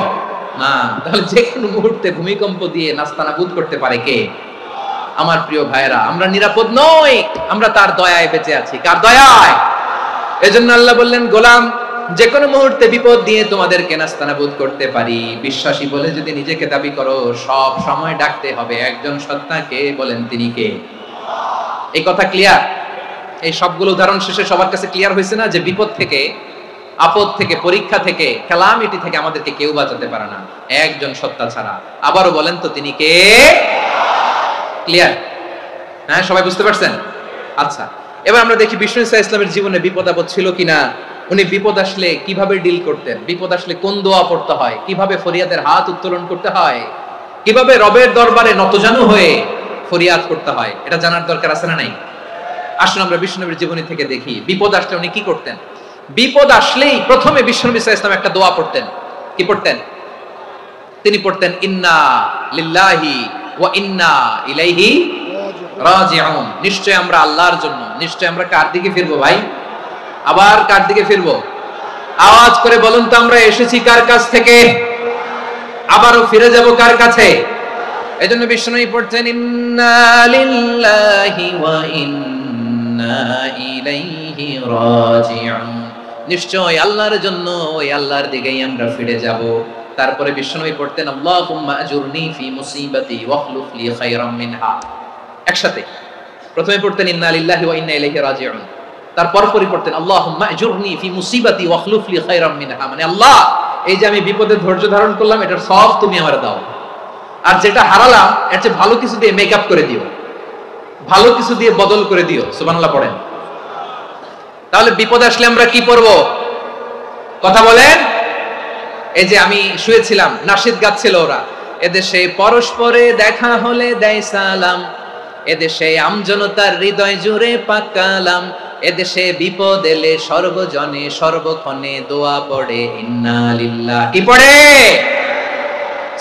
না। তাহলে যে কোনো মুহূর্তে ভূমিকম্প দিয়ে নাস্তানাবুদ করতে পারে কে? আমার প্রিয় ভাইরা, আমরা নিরাপদ নই, আমরা তার দয়ায় বেঁচে আছি। কার দয়ায়? এজন্য আল্লাহ বললেন, গোলাম যে কোনো মুহূর্তে বিপদ দিয়ে তোমাদেরকে নাস্তানাবুদ করতে পারি। বিশ্বাসী বলে যদি নিজেকে দাবি করো, সব সময় ডাকতে হবে একজন সত্তাকে। বলেন তিনি কে? এই কথা ক্লিয়ার? এই সবগুলো উদাহরণ শেষে সবার কাছে ক্লিয়ার হয়েছে না যে বিপদ থেকে, আপদ থেকে, পরীক্ষা থেকে, ক্যালামিটি থেকে আমাদেরকে কেউ বাঁচাতে পারে না একজন সত্তা ছাড়া। আবারও বলেন তো তিনি কে? ক্লিয়ার? হ্যাঁ, সবাই বুঝতে পারছেন? আচ্ছা, এবার আমরা দেখি বিষ্ণু ইসা ইসলামের জীবনে বিপদ আপদ ছিল কিনা। উনি বিপদ আসলে কিভাবে ডিল করতেন, বিপদ আসলে কোন দোয়া পড়তে হয়, কিভাবে ফরিয়াদের হাত উত্তোলন করতে হয়, কিভাবে রবের দরবারে নতজানু হয়ে ফরিয়াদ করতে হয়, এটা জানার দরকার আছে না নাই? আসুন আমরা বিষ্ণুনবীর জীবনী থেকে দেখি বিপদ আসলে উনি কি করতেন। বিপদ আসলেই প্রথমে বিষ্ণু ইসা ইসলাম একটা দোয়া পড়তেন। কি পড়তেন? তিনি পড়তেন, ইন্না লিল্লাহি ওয়া ইন্না ইলাইহি রাজিউন। নিশ্চয় আমরা আল্লাহর জন্য, নিশ্চয় আমরা কার দিকে ফিরবো ভাই? আবার কার দিকে ফিরবো? আওয়াজ করে বলুন তো, আমরা এসেছি কার কাছ থেকে? আবারও ফিরে যাব কার কাছে? এজন্য বিষ্ণু পড়ছেন ইন্না লিল্লাহি ওয়া ইন্না ইলাইহি রাজিউন, নিশ্চয় আল্লাহর জন্য ওই আল্লাহর দিকেই আমরা ফিরে যাব। তারপরে বিষ্ণু পড়তেন আল্লাহুম্মা আজুরনি ফি মুসিবাতি ওয়াখলুফ লি খায়রাম মিনহা। একসাথে প্রথমে পড়তেন ইন্না লিল্লাহি ওয়া ইন্না ইলাইহি রাজিউন, তারপর পড়তেন আল্লাহুম্মা আজুরনি ফি মুসিবাতি ওয়াখলুফ লি খায়রাম মিনহা, মানে আল্লাহ এই যে আমি বিপদে ধৈর্য ধারণ করলাম এটার সব তুমি আমারে দাও, আর যেটা হারালাম এর চেয়ে ভালো কিছু দিয়ে মেকআপ করে দিও, ভালো কিছু দিয়ে বদল করে দিও। সুবহানাল্লাহ পড়েন। তাহলে বিপদ আসলে আমরা কি পড়ব? কথা বলেন। এই যে আমি শুয়েছিলাম, নাশিদ গাচ্ছিল ওরা, এদেশে পরস্পরে দেখা হলে দেয় সালাম, এদেশে আমজনতার হৃদয় জুড়ে পাকালাম, এদেশে বিপদ এলে সর্বজনে সর্বক্ষণে দোয়া পড়ে ইন্না লিল্লাহ। কি পড়ে?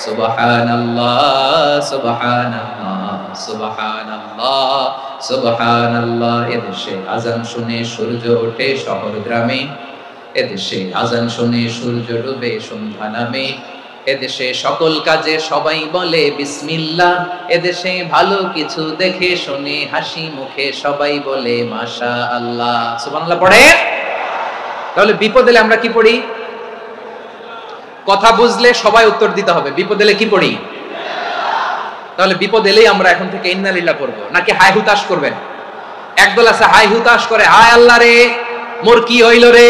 সুবহানাল্লাহ সুবহানাল্লাহ সুবহানাল্লাহ সুবহানাল্লাহ। এদেশে আজান শুনে সূর্য ওঠে শহর গ্রামে, এদেশে আজান শুনে সূর্য ডুবে সন্ধ্যা নামে, এদেশে সকল কাজে সবাই বলে বিসমিল্লাহ, এদেশে ভালো কিছু দেখে শুনে হাসি মুখে সবাই বলে মাশাআল্লাহ। সুবহানাল্লাহ পড়ে। তাহলে বিপদ এলে আমরা কি পড়ি? কথা বুঝলে সবাই উত্তর দিতে হবে, বিপদ এলে কি পড়ি? তাহলে বিপদ এলেই আমরা এখন থেকে ইন্না লিল্লাহ পড়বো, নাকি হাই হুতাশ করবেন? একদল আছে হাই হুতাশ করে, হায় আল্লাহ রে মোর কি হইল রে,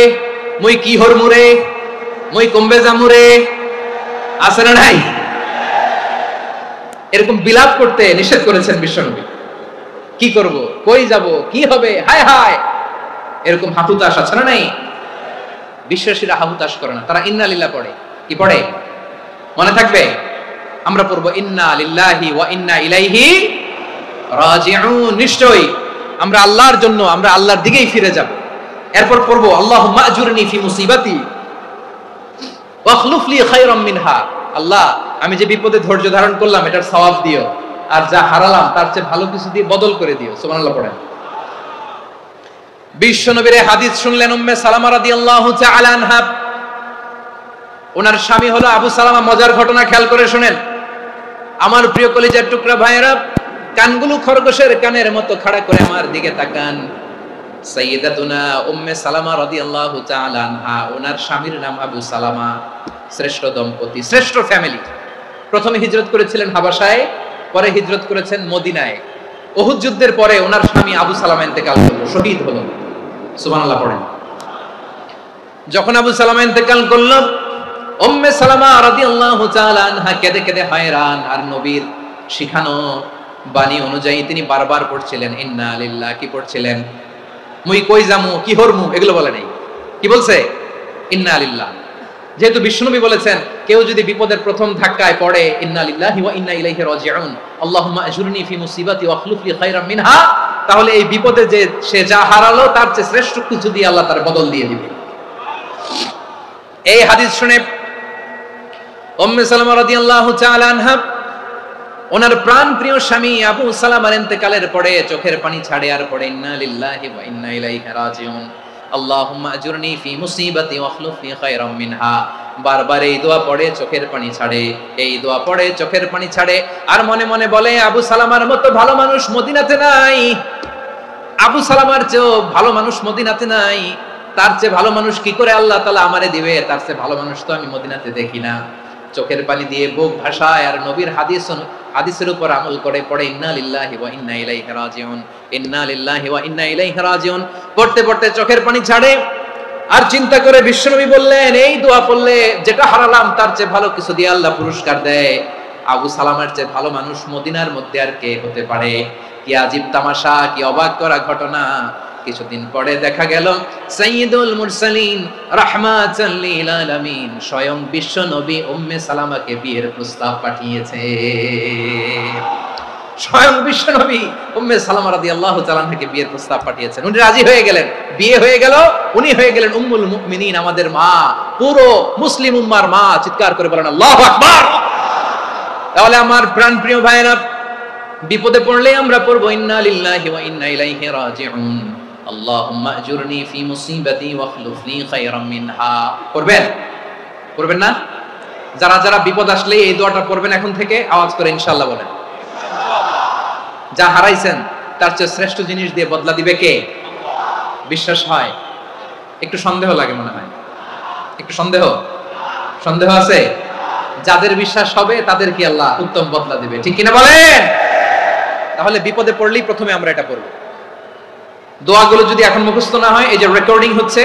মুই কি হরমু রে, মুই কমবে জামু রে, আছে না নাই? এরকম বিলাপ করতে নিষেধ করেছেন বিশ্বনবী। কি করব, কই যাব, কি হবে, হায় হায়, এরকম হাহুতাশ আছে না নাই? বিশ্বাসীরা হাহুতাশ করে না, তারা ইন্না লিল্লাহ পড়ে। কি পড়ে মনে থাকবে? আমরা পড়বো ইন্না লিল্লাহি ওয়া ইন্না ইলাইহি রাজিউন, নিশ্চয়ই আমরা আল্লাহর জন্য, আমরা আল্লাহর দিকেই ফিরে যাব। এরপর পড়বো আল্লাহুম্মা আজুরনি ফি মুসিবাতি ওয়াখলুফ লি খায়রাম মিনহা, আল্লাহ আমি যে বিপদে ধৈর্য ধারণ করলাম এটার সওয়াব দিও, আর যা হারালাম তার চেয়ে ভালো কিছু দিয়ে বদল করে দিও। সুবহানাল্লাহ পড়েন। বিশ্বনবীর হাদিস শুনলেন উম্মে সালামা রাদিয়াল্লাহু তাআলা আনহা, ওনার স্বামী হলো আবু সালামা। মজার ঘটনা খেয়াল করে শুনেন আমার প্রিয় কলিজার টুকরা ভাইয়েরা, কানগুলো খরগোশের কানের মতো খাড়া করে আমার দিকে তাকান। সাইয়্যিদাতুনা উম্মে সালামা রাদিয়াল্লাহু তাআলা আনহা, ওনার স্বামীর নাম আবু সালামা। শ্রেষ্ঠ দম্পতি, শ্রেষ্ঠ ফ্যামিলি। প্রথমে হিজরত করেছিলেন হাবাসায়, পরে হিজরত করেছেন মদিনায়। উহুদ যুদ্ধের পরে ওনার স্বামী আবু সালামা ইন্তেকাল করলো, শহীদ হলো। সুবহানাল্লাহ পড়েন। যখন আবু সালামা ইন্তেকাল করলো, উম্মে সালামা রাদিয়াল্লাহু তাআলা আনহা কেঁদে কেঁদে হয়রান, আর নবীর শিখানো বাণী অনুযায়ী তিনি বারবার পড়ছিলেন ইন্না লিল্লাহ। কি পড়ছিলেন? মুই কই জামু, কি হরমু, এগুলো বলে নাই। কি বলছে? ইন্না লিল্লাহ। যেহেতু বিশ্বনবী বলেছেন কেউ যদি বিপদের প্রথম ধাক্কায় পড়ে ইন্না লিল্লাহি ওয়া ইন্না ইলাইহি রাজিউন, আল্লাহুম্মা আজুরনি ফি মুসিবাতি ওয়াখলুফ লি খায়রাম মিনহা, তাহলে এই বিপদে যে সে যা হারালো তার চেয়ে শ্রেষ্ঠ কিছু দিয়ে আল্লাহ তার বদল দিয়ে দিবে। এই হাদিস শুনে উম্মে সালামা রাদিয়াল্লাহু তাআলা আনহা, ওনার প্রাণ প্রিয় স্বামী আবু সালামার ইন্তেকালের পরে চোখের পানি ছাড়ে, আর পড়ে ইন্না লিল্লাহি ওয়া ইন্না ইলাইহি রাজিউন, আল্লাহুম্মা আজুরনি ফি মুসিবাতি ওয়াখলুফ লি খায়রাম মিনহা। বারবার এই দোয়া পড়ে চোখের পানি ছাড়ে, এই দোয়া পড়ে চোখের পানি ছাড়ে, আর মনে মনে বলে আবু সালামার মতো ভালো মানুষ মদিনাতে নাই, আবু সালামার চেয়েও ভালো মানুষ মদিনাতে নাই, তার চেয়ে ভালো মানুষ কি করে আল্লাহ তাআলা আমারে দিবে, তার চেয়ে ভালো মানুষ তো আমি মদিনাতে দেখি না। চোখের পানি দিয়ে বুক ভাসায় আর নবীর হাদিসের উপর আমল করে পড়ে ইন্না লিল্লাহি ওয়া ইন্না ইলাইহি রাজিউন, ইন্না লিল্লাহি ওয়া ইন্না ইলাইহি রাজিউন। পড়তে পড়তে চোখের পানি ছাড়ে, আর চিন্তা করে বিশ্বনবী বললেন এই দোয়া পড়লে যেটা হারালাম তার চেয়ে ভালো কিছু দিয়ে আল্লাহ পুরস্কার দেয়। আবু সালামার চেয়ে ভালো মানুষ মদিনার মধ্যে আর কে হতে পারে? কি আজীব তামাশা, কি অবাক করা ঘটনা। কিছুদিন পরে দেখা গেল সাইয়্যিদুল মুরসালিন রাহমাতাল লিল আলামিন স্বয়ং বিশ্ব নবী উম্মে সালামাকে বিয়ের প্রস্তাব পাঠিয়েছে। স্বয়ং বিশ্ব নবী উম্মে সালামা রাদিয়াল্লাহু তাআলা আনহাকে বিয়ের প্রস্তাব পাঠিয়েছেন। উনি রাজি হয়ে গেলেন, বিয়ে হয়ে গেল, উনি হয়ে গেলেন উম্মুল মুমিনিন, আমাদের মা, পুরো মুসলিম উম্মার মা। চিৎকার করে বলেন আল্লাহু আকবার। তাহলে আমার প্রাণপ্রিয় ভাইয়েরা, বিপদে পড়লে আমরা পড়বো ইন্না লিল্লাহি ওয়া ইন্না ইলাইহি রাজিউন, আল্লাহুম্মা আজুরনি ফি মুসিবাতি ওয়াখলুফ লি খায়রাম মিনহা। পড়বেন? পড়বেন না? যারা যারা বিপদ আসলে এই দোয়াটা পড়বেন এখন থেকে আওয়াজ করে ইনশাআল্লাহ বলেন। যা হারাইছেন তার চেয়ে শ্রেষ্ঠ জিনিস দিয়ে বদলা দিবে কে? বিশ্বাস হয়? একটু সন্দেহ লাগে মনে হয়, একটু সন্দেহ আছে? যাদের বিশ্বাস হবে তাদের কি আল্লাহ উত্তম বদলা দিবে, ঠিক কিনা বলেন? তাহলে বিপদে পড়লেই প্রথমে আমরা এটা পড়ব। দোয়াগুলো যদি এখন মুখস্থ না হয়, এই যে রেকর্ডিং হচ্ছে,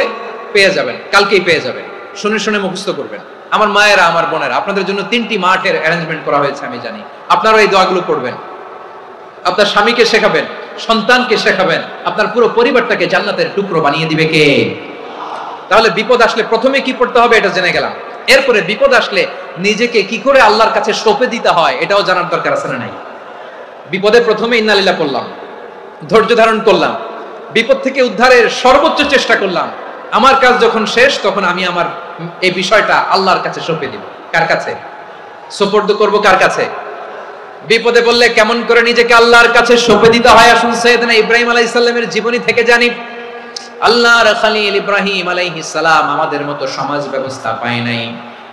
পেয়ে যাবেন, কালকেই পেয়ে যাবেন, শুনে শুনে মুখস্থ করবেন। আমার মায়েরা, আমার বোনেরা, আপনাদের জন্য 3টি মাঠের অ্যারেঞ্জমেন্ট করা হয়েছে, আমি জানি। আপনারা এই দোয়াগুলো পড়বেন, আপনার স্বামীকে শেখাবেন, সন্তানকে শেখাবেন, আপনার পুরো পরিবারটাকে জান্নাতের টুকরো বানিয়ে দিবে কে? তাহলে বিপদ আসলে প্রথমে কি পড়তে হবে এটা জেনে গেলাম। এরপরে বিপদ আসলে নিজেকে কি করে আল্লাহর কাছে সঁপে দিতে হয় এটাও জানার দরকার আছে না নাই? বিপদে প্রথমে ইন্নালিল্লাহ করলাম, ধৈর্য ধারণ করলাম, বিপদ থেকে উদ্ধারের সর্বোচ্চ চেষ্টা করলাম। আমার কাজ যখন শেষ, তখন আমি আমার এই বিষয়টা আল্লাহর কাছে সঁপে দিব। কার কাছে সুপর্দ করব? কার কাছে? বিপদে বললে কেমন করে নিজেকে আল্লাহর কাছে সঁপে দিতে হয়, আসুন সাইয়েদনা ইব্রাহিম আলাইহিস সালামের জীবনী থেকে জানি। আল্লাহর খলিল ইব্রাহিম আলাইহিস সালাম আমাদের মতো সমাজ ব্যবস্থা পায় নাই।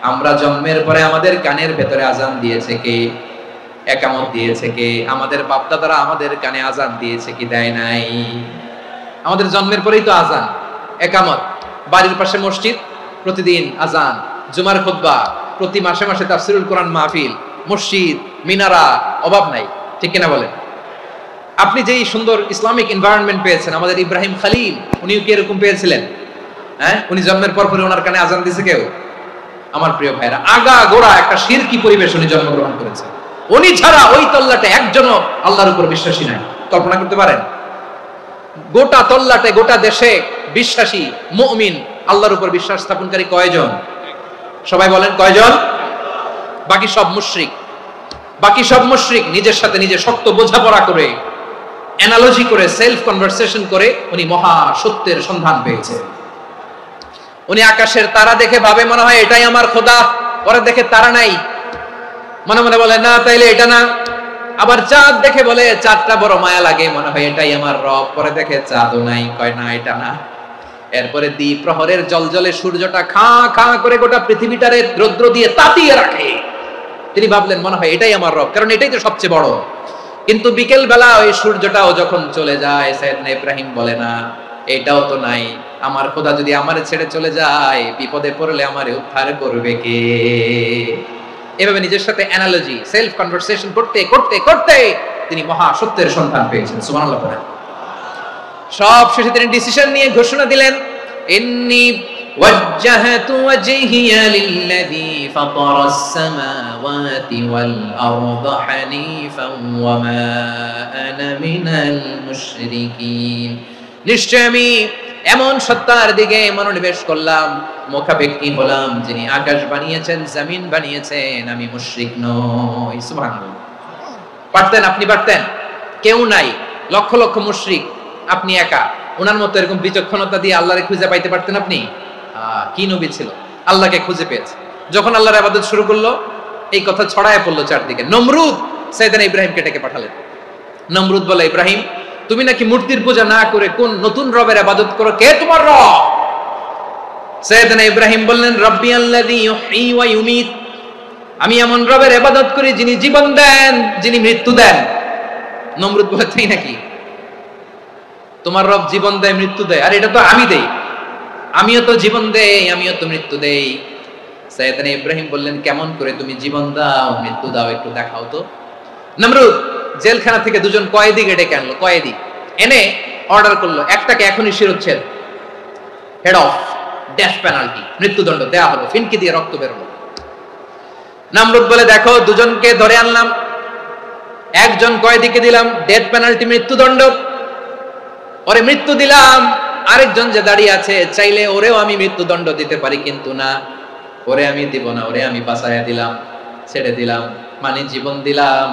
আমরা জন্মের পরে আমাদের কানের ভেতরে আজান দিয়েছে কে? একামত দিয়েছে কে? আমাদের বাপদাদারা আমাদের কানে আজান দিয়েছে কি দেয় নাই? আমাদের জন্মের পরেই তো আজান, একামত, বাড়ির পাশে মসজিদ, প্রতিদিন আজান, জুমার খুতবা, প্রতি মাসে মাসে তাফসীরুল কোরআন মাহফিল, মসজিদ, মিনারা, অভাব নাই, ঠিক কিনা বলেন? আপনি যেই সুন্দর ইসলামিক এনভায়রনমেন্ট পেয়েছেন, আমাদের ইব্রাহিম খলিল উনিও কি এরকম পেয়েছিলেন? হ্যাঁ, উনি জন্মের পর পরে ওনার কানে আজান দিয়েছে কেউ? আমার প্রিয় ভাইরা, আগা গোড়া একটা শিরকি পরিবেশ উনি জন্মগ্রহণ করেছেন। উনি ছাড়া ওই তল্লাটে একজনও আল্লাহর উপর বিশ্বাসী নাই। কল্পনা করতে পারেন? গোটা তল্লাটে, গোটা দেশে বিশ্বাসী মুমিন, আল্লাহর উপর বিশ্বাস স্থাপনকারী কয়জন? সবাই বলেন কয়জন? বাকি সব মুশরিক। বাকি সব মুশরিক নিজের সাথে নিজে শক্ত বোঝাপড়া করে, অ্যানালজি করে, সেলফ কনভারসেশন করে উনি মহা সত্যের সন্ধান পেয়েছে। উনি আকাশের তারা দেখে ভাবে মনে হয় এটাই আমার খোদা, পরে দেখে তারা নাই, মনে মনে বলে না তাইলে এটা না। আবার চাঁদ দেখে বলে চাঁদটা বড় মায়া লাগে, মনে হয় এটাই আমার রব, পরে দেখে চাঁদও নাই, কয় না এটা না। এরপরে দ্বীপ প্রহরের জলজলে সূর্যটা খাঁ খাঁ করে গোটা পৃথিবীটারে রৌদ্র দিয়ে তাতিয়ে রাখে। তিনি ভাবলেন মনে হয় এটাই আমার রব, কারণ এটাই তো সবচেয়ে বড়। কিন্তু বিকেল বেলা ওই সূর্যটাও যখন চলে যায়, সাইয়েদনা ইব্রাহিম বলে না এটাও তো নাই, আমার খোদা যদি আমারে ছেড়ে চলে যায়, বিপদে পড়লে আমারে উদ্ধার করবে কে? এভাবে নিজের সাথে অ্যানালজি, সেলফ কনভারসেশন করতে করতে করতে তিনি মহা সত্যের সন্ধান পেয়েছেন। সুবহানাল্লাহ পড়েন। সব শেষে তিনি ডিসিশন নিয়ে ঘোষণা দিলেন, ইন্নী ওয়াজ্জাহতু ওয়াজহিয়া লিল্লাযী ফাতারাস সামাওয়াতি ওয়াল আরদা হানিফান ওয়া মা আনা মিনাল মুশরিকিন। নিশ্চয় আমি এমন সত্তার দিকে মনোনিবেশ করলাম, মুখাপেক্ষী হলাম, যিনি আকাশ বানিয়েছেন, জমিন বানিয়েছেন, আমি মুশরিক নই। সুবহানাল্লাহ। পারতেন? আপনি পারতেন? কেউ নাই, লক্ষ লক্ষ মুশরিক, আপনি একা। ওনার মতো এরকম বিচক্ষণতা দিয়ে আল্লাহরে খুঁজে পাইতে পারতেন আপনি? কি নবী ছিল, আল্লাহকে খুঁজে পেয়েছে। যখন আল্লাহর ইবাদত শুরু করলো, এই কথা ছড়ায় পড়লো চারদিকে। নমরুদ সাইয়েদনা ইব্রাহিমকে ডেকে পাঠালেন। নমরুদ বলে, ইব্রাহিম তুমি নাকি মূর্তির পূজা না করে কোন নতুন রবের ইবাদত করো, কে তোমার রব? সাইয়েদনা ইব্রাহিম বললেন, রব্বি আল্লাযী ইউহয়ী ওয়া ইউমীত, আমি এমন রবের ইবাদত করি যিনি জীবন দেন, যিনি মৃত্যু দেন। নমরুদ বলে, তাই নাকি? তোমার রব জীবন দেয়, মৃত্যু দেয়? আর এটা তো আমি দেই, আমিও তো জীবন দেই, আমিও তো মৃত্যু দেই। সাইয়েদনা ইব্রাহিম বললেন, কেমন করে তুমি জীবন দাও, মৃত্যু দাও, একটু দেখাও তো। নমরুদ জেলখানা থেকে দুজন কয়েদিকে ডেকে আনলো, কয়েদি এনে অর্ডার করলো, একটাকে এখনই শিরোচ্ছেদ, হেড অফ, ডেথ পেনাল্টি, মৃত্যুদণ্ড দেয়া হলো, ফিনকি দিয়ে রক্ত বেরোলো। নমরুদ বলে, দেখো দুজনকে ধরে আনলাম, একজন কয়েদিকে দিলাম ডেথ পেনাল্টি, মৃত্যুদণ্ড, ওরে মৃত্যু দিলাম, আরেকজন যে দাঁড়িয়ে আছে চাইলে ওরেও আমি মৃত্যুদণ্ড দিতে পারি, কিন্তু না, ওরে আমি দিব না, ওরে আমি বাঁচাইয়া দিলাম, ছেড়ে দিলাম, মানে জীবন দিলাম।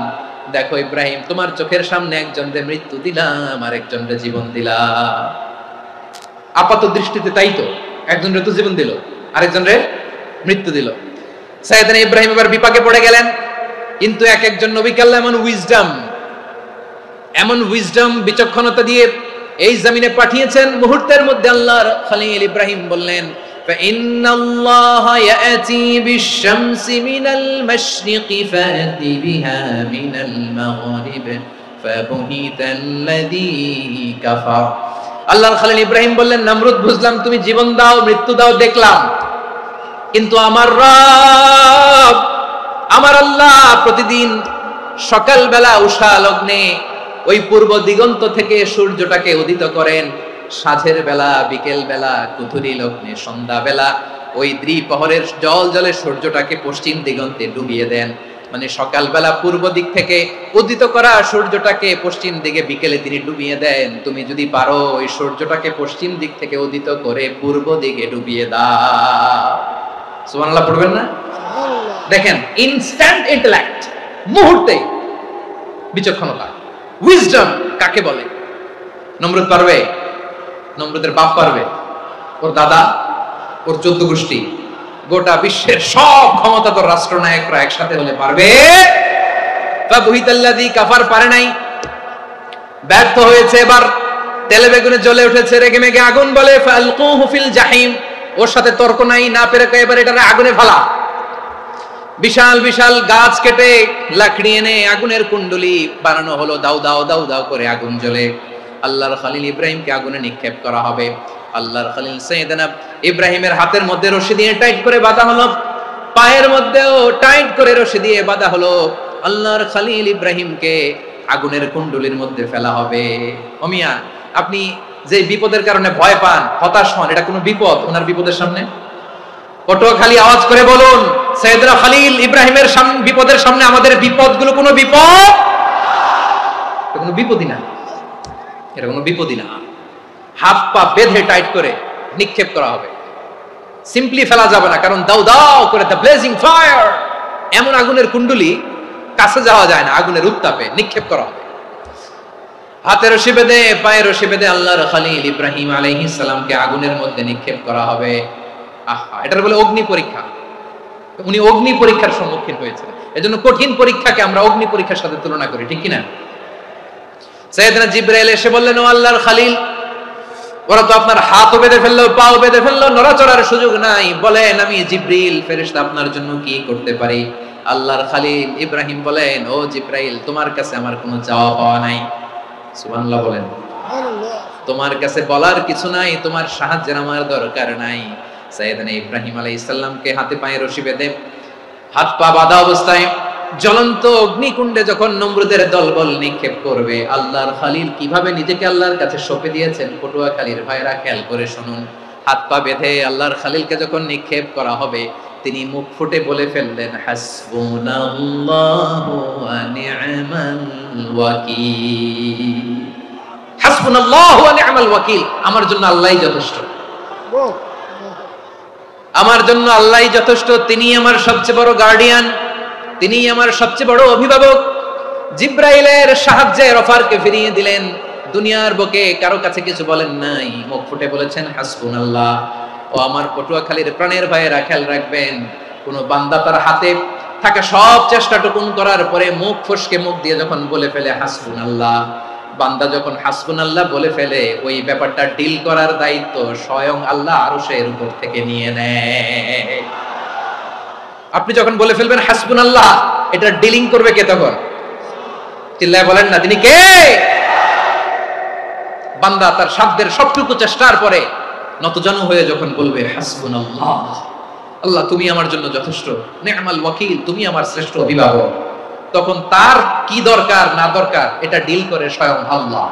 দেখো ইব্রাহিম, তোমার চোখের সামনে একজনকে মৃত্যু দিলাম, আরেকজনকে জীবন দিলাম। আপাত দৃষ্টিতে তাই তো, একজনের তো জীবন দিল, আরেকজনরে মৃত্যু দিল। সাইয়েদনা ইব্রাহিম এবার বিপাকে পড়ে গেলেন। কিন্তু এক একজন নবীকে আল্লাহ এমন উইজডম বিচক্ষণতা দিয়ে এই জমিনে পাঠিয়েছেন। মুহূর্তের মধ্যে আল্লাহর খলিল ইব্রাহিম বললেন, فإن الله يأتي بالشمس من المشرق فأت بها من المغرب فبهت الذي كفر আল্লাহর খলিল ইব্রাহিম বললেন, নমরুদ বুঝলাম তুমি জীবন দাও মৃত্যু দাও দেখলাম, কিন্তু আমার রব আমার আল্লাহ প্রতিদিন সকালবেলা উষা লগ্নে ওই পূর্ব দিগন্ত থেকে সূর্যটাকে উদিত করেন, সাঁঝের বেলা বিকেল বেলা কুথুরি লগ্নে সন্ধ্যা বেলা ওই দ্বিপ্রহরের জলে সূর্যটাকে পশ্চিম দিগন্তে ডুবিয়ে দেন। মানে সকালবেলা পূর্ব দিক থেকে উদিত করা সূর্যটাকে পশ্চিম দিকে বিকেলে তিনি ডুবিয়ে দেন। তুমি যদি পারো ওই সূর্যটাকে পশ্চিম দিক থেকে উদিত করে পূর্ব দিকে ডুবিয়ে দাও। সুবহানাল্লাহ পড়বেন না? দেখেন, ইনস্ট্যান্ট ইন্টেলেক্ট, মুহূর্তে বিচক্ষণতা, উইজডম কাকে বলে? নমরুদ পারবে? নমরুদের বাপ পারবে? ওর দাদা, ওর 14 গোষ্ঠী, গোটা বিশ্বের সব ক্ষমতাধর রাষ্ট্রনায়করা একসাথে হলে পারবে? ফাবুহিতাল্লাযী কাফার পারে নাই, ব্যর্থ হয়েছে। এবার তেলে বেগুনে জ্বলে উঠেছে, রেগে মেগে আগুন বলে ফালকুহু ফিল জাহিম। ওর সাথে তর্ক নাই, না পেরে এবার এটারে আগুনে ফেলা। বিশাল বিশাল গাছ কেটে লাকড়ি এনে আগুনের কুণ্ডলি বানানো হলো, দাউ দাউ দাউ দাউ করে আগুন জ্বলে। আল্লাহর খলিল ইব্রাহিমকে আগুনে নিক্ষেপ করা হবে। আল্লাহর খলিল সাইয়েদনা ইব্রাহিমের হাতের মধ্যে রশি দিয়ে টাইট করে বাঁধা হলো, পায়ের মধ্যেও টাইট করে রশি দিয়ে বাঁধা হলো। আল্লাহর খলিল ইব্রাহিমকে আগুনের কুণ্ডলির মধ্যে ফেলা হবে। ওমিয়া, আপনি যে বিপদের কারণে ভয় পান, হতাশ হন, এটা কোনো বিপদ ওনার বিপদের সামনে? পটুয়াখালী আওয়াজ করে বলুন, সাইয়েদনা খলিল ইব্রাহিমের বিপদের সামনে আমাদের বিপদগুলো কোনো বিপদ? এটা কোনো বিপদই না, এটা কোনো বিপদই না। হাত পা বেঁধে টাইট করে নিক্ষেপ করা হবে, সিম্পলি ফেলা যাবে না, কারণ দাও দাও করে দ্য ব্লেজিং ফায়ার, এমন আগুনের কুণ্ডলি কাছে যাওয়া যায় না, আগুনের উত্তাপে নিক্ষেপ করা হবে। হাতের রশি বেঁধে পায়ের রশি বেঁধে আল্লাহর খলিল ইব্রাহিম আলাইহিস সালামকে আগুনের মধ্যে নিক্ষেপ করা হবে। আহা, এটার বলে অগ্নি পরীক্ষা। উনি অগ্নি পরীক্ষার সম্মুখীন হয়েছেন, এজন্য কঠিন পরীক্ষাকে আমরা অগ্নি পরীক্ষার সাথে তুলনা করি, ঠিক কিনা? সাইয়েদনা জিবরাইল এসে বললেন, ও আল্লাহর খলিল, ওরা তো আপনার হাতও বেঁধে ফেললো, পাও বেঁধে ফেললো, নড়াচড়ার সুযোগ নাই, বলেন আমি জিবরিল ফেরেশতা আপনার জন্য কি করতে পারি? আল্লাহর খলিল ইব্রাহিম বলেন, ও জিবরাইল, তোমার কাছে আমার কোনো চাওয়া পাওয়া নাই। সুবহানাল্লাহ বলেন। তোমার কাছে বলার কিছু নাই, তোমার সাহায্যের আমার দরকার নাই। সাইয়েদনা ইব্রাহিম আলাইহিস সালামকে হাতে পায়ে রশি বেঁধে হাত পা বাঁধা অবস্থায় জ্বলন্ত অগ্নিকুণ্ডে যখন নমরুদের দলবল নিক্ষেপ করবে, আল্লাহর খলিল কিভাবে নিজেকে আল্লাহর কাছে সঁপে দিয়েছেন পটুয়াখালীর ভাইরা খেয়াল করে শুনুন। হাত পা বেঁধে আল্লাহর খলিলকে যখন নিক্ষেপ করা হবে, তিনি মুখ ফুটে বলে ফেললেন, হাসবুনাল্লাহু ওয়া নি'মাল ওয়াকিল। হাসবুনাল্লাহু ওয়া নি'মাল ওয়াকিল, আমার জন্য আল্লাহই যথেষ্ট, আমার জন্য আল্লাহই যথেষ্ট। তিনি আমার সবচেয়ে বড় গার্ডিয়ান, তিনি আমার সবচেয়ে বড় অভিভাবক। জিব্রাইলের সাহায্যে অফারকে ফিরিয়ে দিলেন, দুনিয়ার বুকে কারো কাছে কিছু বলেন নাই, মুখ ফুটে বলেছেন হাসবুনাল্লাহ। ও আমার পটুয়াখালীর প্রাণের ভাইয়েরা খেয়াল রাখবেন, কোন বান্দা তার হাতে থাকা সব চেষ্টাটুকুন করার পরে মুখ ফসকে মুখ দিয়ে যখন বলে ফেলে হাসবুনাল্লাহ, বান্দা যখন হাসবুনাল্লাহ বলে ফেলে, ওই ব্যাপারটা ডিল করার দায়িত্ব স্বয়ং আল্লাহ আরশের উপর থেকে নিয়ে নেয়। আপনি যখন বলে ফেলবেন হাসবুনাল্লাহ, এটা ডিলিং করবে কে তখন? চিল্লায় বলেন না, তিনি কে? বান্দা তার শব্দের সবটুকু চেষ্টার পরে নতজানু হয়ে যখন বলবে হাসবুনাল্লাহ, আল্লাহ তুমি আমার জন্য যথেষ্ট, নি'মাল ওয়াকিল, তুমি আমার শ্রেষ্ঠ অভিভাবক, তখন তার কি দরকার না দরকার এটা ডিল করে স্বয়ং আল্লাহ।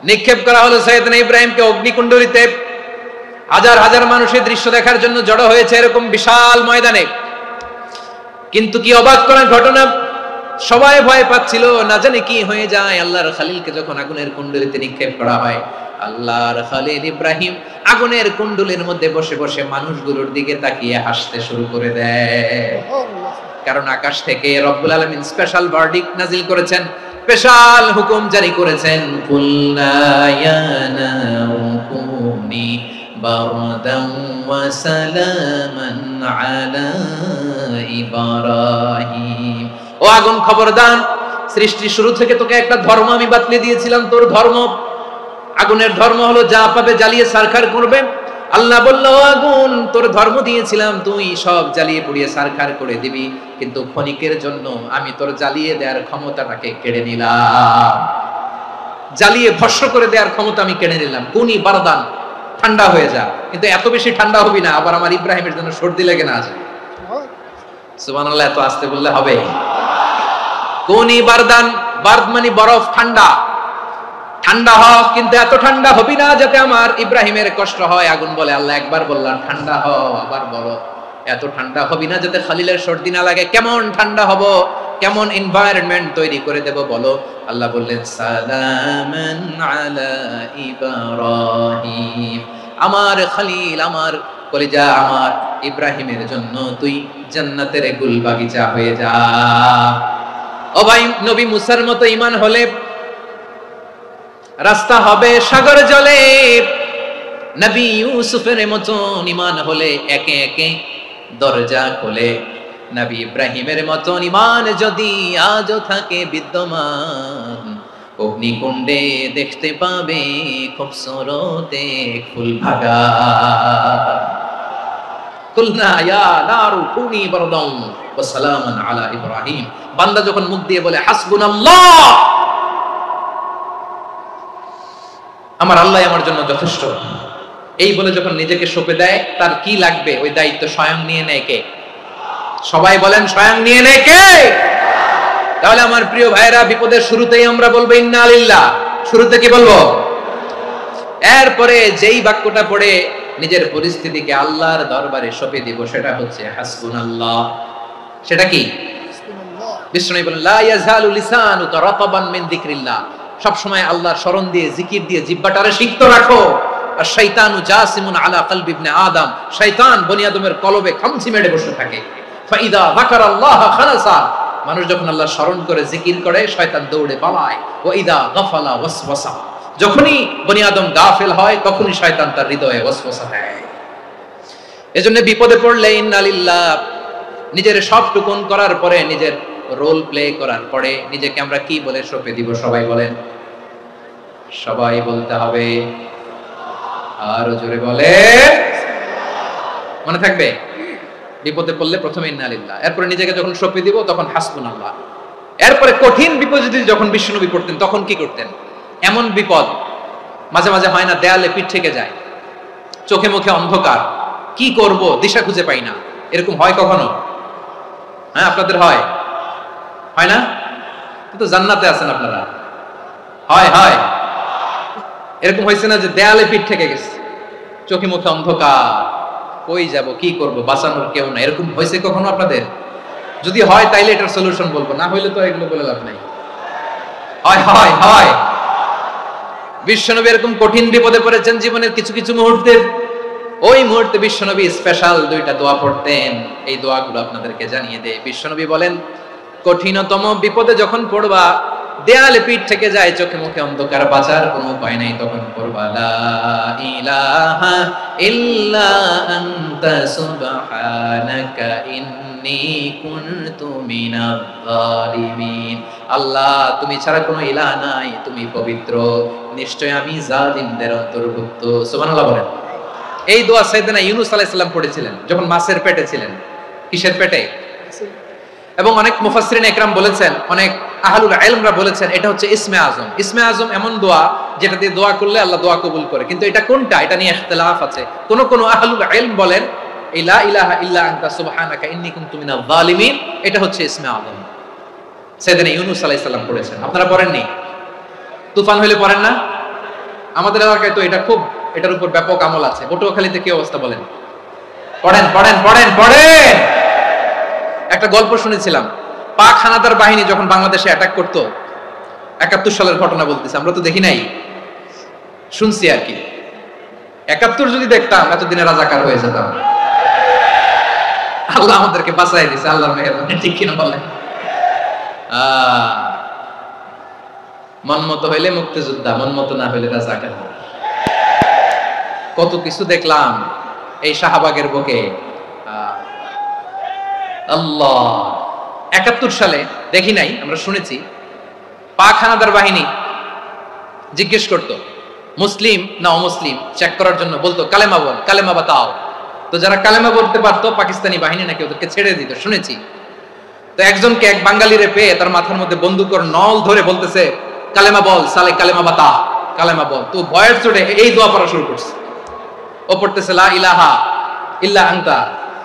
নিক্ষেপ করা হলো সাইয়েদনা ইব্রাহিমকে অগ্নিকুণ্ডলিতে। হাজার হাজার মানুষের দৃশ্য দেখার জন্য জড়ো হয়েছে এরকম বিশাল ময়দানে। কিন্তু কি অবাক করার ঘটনা, সবাই ভয় পাচ্ছিল, না জানে কি হয়ে যায়। আল্লাহর খলিলকে যখন আগুনের কুণ্ডলিতে নিক্ষেপ করা হয়, আল্লাহর খলিল ইব্রাহিম আগুনের কুণ্ডলির মধ্যে বসে বসে মানুষগুলোর দিকে তাকিয়ে হাসতে শুরু করে দেয়। কারণ আকাশ থেকে রব্বুল আলামিন স্পেশাল ভার্ডিক্ট নাজিল করেছেন, স্পেশাল হুকুম জারি করেছেন, কুল্লা ইয়া নারু কুনি বারদান ওয়া সালামান আলা ইব্রাহিম। ও আগুন খবরদার, সৃষ্টির শুরু থেকে তোকে একটা ধর্ম আমি বাতলে দিয়েছিলাম, তোর ধর্ম, আগুনের ধর্ম হলো যা পাবে জ্বালিয়ে সারখার করবে। আল্লাহ বলল, আগুন তোর ধর্ম দিয়েছিলাম তুই সব জ্বালিয়ে পুড়িয়ে ছারখার করে দিবি, কিন্তু ক্ষণিকের জন্য আমি তোর জ্বালিয়ে দেওয়ার ক্ষমতাটাকে কেড়ে নিলাম, জ্বালিয়ে ভস্ম করে দেওয়ার ক্ষমতা আমি কেড়ে নিলাম। কুনি বারদান, ঠান্ডা হয়ে যা। কিন্তু এত বেশি ঠান্ডা হবি না আবার আমার ইব্রাহিমের জন্য সর্দি লেগে না যায়। সুবহানাল্লাহ, এত আস্তে বললে হবে? কুনি বারদান, বারদ মানে বরফ, ঠান্ডা। ঠান্ডা হ, কিন্তু এত ঠান্ডা হবি না যাতে আমার ইব্রাহিমের কষ্ট হয়। আগুন বলে, আল্লাহ একবার বললাম ঠান্ডা হ, আবার বলো এত ঠান্ডা হবি না যাতে খলিলের সর্দি না লাগে। কেমন ঠান্ডা হব, কেমন এনভায়রনমেন্ট তৈরি করে দেব বলো। আল্লাহ বললেন, সালামান আলা ইব্রাহিম, আমার খলিল, আমার কলিজা, আমার ইব্রাহিমের জন্য তুই জান্নাতের গুল বাগিচা হয়ে যা। ও ভাই, নবী মুসার মতো ঈমান হলে রাস্তা হবে সাগর জলে, নবী ইউসুফের মতন ঈমান হলে একে একে দরজা খোলে, নবী ইব্রাহিমের মতন ঈমান যদি আজও থাকে বিদ্যমান, অগ্নিকুণ্ডে দেখতে পাবে খুবসুরত এক ফুল ভাগা। কুলনা ইয়া নারু কুনি বারদান ওয়া সালামান আলা ইব্রাহিম। বান্দা যখন মুখ দিয়ে বলে হাসবুনাল্লাহ, আমার আল্লাহ আমার জন্য যথেষ্ট, এই বলে যখন নিজেকে সঁপে দেয়, তার কি লাগবে ওই দায়িত্ব স্বয়ং নিয়ে নেয় কে? সবাই বলেন, স্বয়ং নিয়ে নেয় কে? তাহলে আমার প্রিয় ভাইরা, বিপদের শুরুতেই আমরা বলবো ইন্না লিল্লাহ। শুরুতে কি বলবো? এরপরে যেই বাক্যটা পড়ে নিজের পরিস্থিতিকে আল্লাহর দরবারে সঁপে দিব, সেটা হচ্ছে হাসবুনাল্লাহ। সেটা কি? বিষ্ণু বলেন, লা ইয়াজালু লিসানুকা রাতাবান মিন যিকরিল্লাহ, সব সময় আল্লাহর স্মরণ দিয়ে, জিকির দিয়ে জিহ্বাটারে সিক্ত রাখো। আর শয়তানু জাসিমুন আলা কলবি ইবনে আদম, শয়তান বনি আদমের কলবে খামচি মেরে বসে থাকে। ফাইদা যাকারাল্লাহ খালাসা, মানুষ যখন আল্লাহর স্মরণ করে জিকির করে শয়তান দৌড়ে পালায়। ওয়া ইদা গাফালা ওয়াসওয়াসা, যখনই বনি আদম গাফেল হয় তখনই শয়তান তার হৃদয়ে ওয়াসওয়াসা দেয়। এজন্য বিপদে পড়লে ইন্না লিল্লাহ, নিজের সব টুকুন করার পরে, নিজের রোল প্লে করার পরে নিজেকে আমরা কি বলে সঁপে দিব? সবাই বলেন, সবাই বলতে হবে, আরো জোরে বলে, মনে থাকবে? বিপদে পড়লে প্রথমে ইন্না লিল্লাহ, এরপরে নিজেকে যখন সঁপে দিব তখন হাসবুনাল্লাহ। এরপরে কঠিন বিপদ যদি যখন বিশ্বনবী পড়তেন তখন কি করতেন? এমন বিপদ মাঝে মাঝে হয় না, দেয়ালে পিঠ থেকে যায়, চোখে মুখে অন্ধকার, কি করব দিশা খুঁজে পাই না, এরকম হয় কখনো? হ্যাঁ, আপনাদের হয়? হয় না? কিন্তু জান্নাতে আছেন আপনারা। হয় হয়, এরকম হয়েছে না যে দেয়ালে পিঠ থেকে গেছে, চোখে মুখে অন্ধকার, কই যাব, কি করব, বাঁচানোর কেউ না, এরকম হয়েছে কখনো আপনাদের? যদি হয় তাইলে এটার সলিউশন বলবো, না হইলে তো এগুলো বলে লাভ নাই। হয় হয় হয়। বিশ্বনবী এরকম কঠিন বিপদে পড়েছেন জীবনের কিছু কিছু মুহূর্তে। ওই মুহূর্তে বিশ্বনবী স্পেশাল দুইটা দোয়া পড়তেন, এই দোয়াগুলো আপনাদেরকে জানিয়ে দেয়। বিশ্বনবী বলেন, কঠিনতম বিপদে যখন পড়বা, দেয়ালে পিঠ থেকে যায়, চোখে মুখে অন্ধকার, বাঁচার কোনো উপায় নাই, তখন পড়বা লা ইলাহা ইল্লা আনতা সুবহানাকা ইন্নী কুনতু মিনাজ জালিমিন। আল্লাহ, তুমি ছাড়া কোনো ইলাহ নাই, তুমি পবিত্র, নিশ্চয় আমি জালিমদের অন্তর্ভুক্ত। সুবহানাল্লাহ বলেন। এই দোয়া সাইয়েদনা ইউনূস আলাইহিস সালাম পড়েছিলেন যখন মাছের পেটে ছিলেন। কিসের পেটে? এবং অনেক মুফাসসিরিন একরাম বলেছেন, অনেক আহলুল ইলমরা বলেছেন, এটা হচ্ছে ইসমে আজম। ইসমে আজম এমন দোয়া যেটা দিয়ে দোয়া করলে আল্লাহ দোয়া কবুল করে, কিন্তু এটা কোনটা, এটা নিয়ে ইখতিলাফ আছে। কোন কোন আহলুল ইলম বলেন লা ইলাহা ইল্লা আনতা সুবহানাকা ইন্নী কুনতু মিনাজ জালিমিন, এটা হচ্ছে ইসমে আজম। সাইয়েদনা ইউনূস আলাইহিস সালাম পড়েছেন। আপনারা পড়েননি? তুফান হইলে পড়েন না? আমাদের এলাকায় তো এটা খুব, এটার উপর ব্যাপক আমল আছে। পটুয়াখালীতে কি অবস্থা বলেন? পড়েন পড়েন পড়েন পড়েন। একটা গল্প শুনেছিলাম, পাক হানাদার বাহিনী যখন বাংলাদেশে অ্যাটাক করতো, ৭১ সালের ঘটনা বলতেছি, আমরা তো দেখি নাই, শুনছি আর কি। ৭১ যদি দেখতাম এতদিনে রাজাকার হয়ে যেতাম। আল্লাহ আমাদেরকে বাঁচাই দিয়েছে, আল্লাহর মেহেরবানি, ঠিক কিনা বলেন? মন মতো হইলে মুক্তিযোদ্ধা, মন মতো না হইলে রাজাকার। কত কিছু দেখলাম এই শাহবাগের বুকে। আল্লাহ, ৭১ সালে দেখি নাই, আমরা শুনেছি, পাক হানাদার বাহিনী জিজ্ঞেস করতো মুসলিম না অমুসলিম চেক করার জন্য বলতো কালেমা বল, কালেমা বাতাও। তো যারা কালেমা বলতে পারতো পাকিস্তানি বাহিনী নাকি ওদেরকে ছেড়ে দিত, শুনেছি। তো একজনকে এক বাঙালিরে পেয়ে তার মাথার মধ্যে বন্দুকের নল ধরে বলতেছে কালেমা বল সালে, কালেমা বাতা, কালেমা বল। তো ভয়ের চোটে এই দোয়া পড়া শুরু করছে। ও পড়তেছে লা ইলাহা ইল্লা আনতা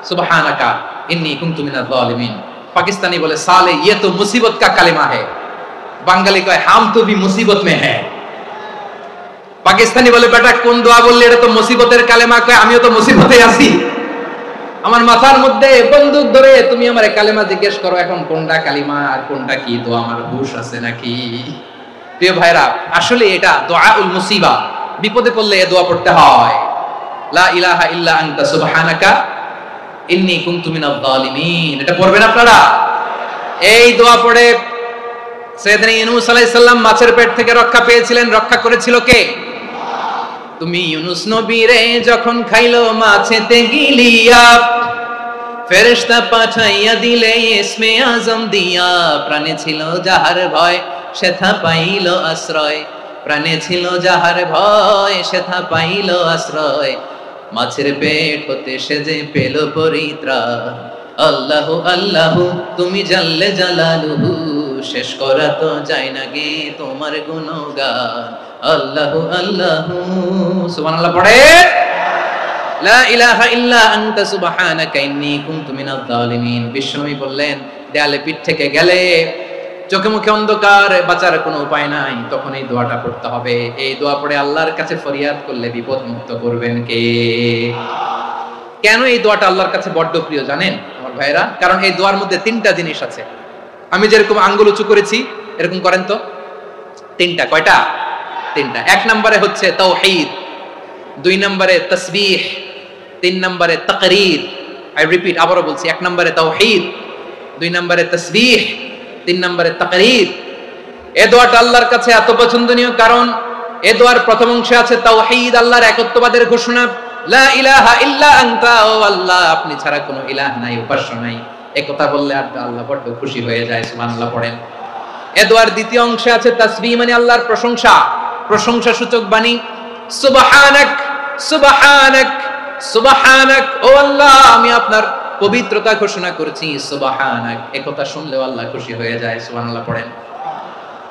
সুবহানাকা ইন্নী কুনতু মিনাজ জালিমিন। পাকিস্তানি বলে সালে ये तो मुसीबत का कलेमा है। বাঙালি কয় হাম তো ভি মুসিবত মে হ্যায়। পাকিস্তানি বলে বেটা কোন দোয়া বললে, এটা তো মুসিবতের কালেমা। কয় আমিও তো মুসিবতে আছি, আমার মাথার মধ্যে বন্দুক ধরে তুমি আমারে কালেমা জিজ্ঞেস করো, এখন কোনটা কালিমা আর কোনটা কি, তো আমার হুশ আছে নাকি? প্রিয় ভাইরা, আসলে এটা দুআউল মুসিবা, বিপদে পড়লে এই দোয়া পড়তে হয়। লা ইলাহা ইল্লা আনতা সুবহানাকা ইন্নী কুনতু মিনাজ জালিমিন। এটা পড়বেন আপনারা। এই দোয়া পড়ে সাইয়েদনা ইউনূস আলাইহিস সালাম মাছের পেট থেকে রক্ষা পেয়েছিলেন। রক্ষা করেছিল কে? তুমি ইউনূস নবীরে যখন খাইলো মাছেতে গিলিয়া, ফেরেশতা পাঠাইয়া দিলে ইসমে আজম দিয়া। প্রাণে ছিল যাহার ভয় সেথা পাইল আশ্রয়, প্রাণে ছিল যাহার ভয় সেথা পাইল আশ্রয়। মাছের পেট হতে সে যে পেল পরিত্রাণ। আল্লাহু আল্লাহু তুমি জাল্লে জালালুহু, শেষ করা তো যায় না গে তোমার গুণগান। আল্লাহু আল্লাহু সুবহানাল্লাহ পড়ে। লা ইলাহা ইল্লা আনতা সুবহানাকা ইন্নী কুনতু মিনাজ জালিমিন। বিশ্বনবী বললেন দেয়ালে পিঠ থেকে গেলে, চোখে মুখে অন্ধকার, বাঁচার কোনো উপায় নাই, তখন এই দোয়াটা পড়তে হবে। এই দোয়া পড়ে আল্লাহর কাছে ফরিয়াদ করলে বিপদ মুক্ত করবেন কে? কেন এই দোয়াটা আল্লাহর কাছে বড্ড প্রিয় জানেন আমার ভাইরা? কারণ এই দোয়ার মধ্যে তিনটা জিনিস আছে। আমি যেরকম আঙ্গুল উঁচু করেছি এরকম করেন তো। তিনটা। কয়টা? তিনটা। এক নম্বরে হচ্ছে তাওহীদ, দুই নম্বরে তাসবিহ, তিন নম্বরে তাকরীর। আই রিপিট, আবারও বলছি, এক নম্বরে তাওহীদ, দুই নম্বরে তাসবিহ, তিন নম্বরে তাকরীর। এই দোয়াটা আল্লাহর কাছে এত পছন্দনীয় কারণ এই দোয়ার প্রথম অংশে আছে তাওহীদ, আল্লাহর একত্ববাদের ঘোষণা। লা ইলাহা ইল্লা আনতা, ও আল্লাহ আপনি ছাড়া কোনো ইলাহ নাই, উপাস্য নাই। এই কথা বললে আল্লাহ বড় খুশি হয়ে যায়। সুবহানাল্লাহ পড়েন। এই দোয়ার দ্বিতীয় অংশে আছে তাসবিহ, মানে আল্লাহর প্রশংসা, প্রশংসা সূচক বাণী। সুবহানাক সুবহানাক সুবহানাক, ও আল্লাহ আমি আপনার পবিত্রতা ঘোষণা করছি। সুবহানাক, এই কথা শুনলেও আল্লাহ খুশি হয়ে যায়। সুবহানাল্লাহ পড়েন।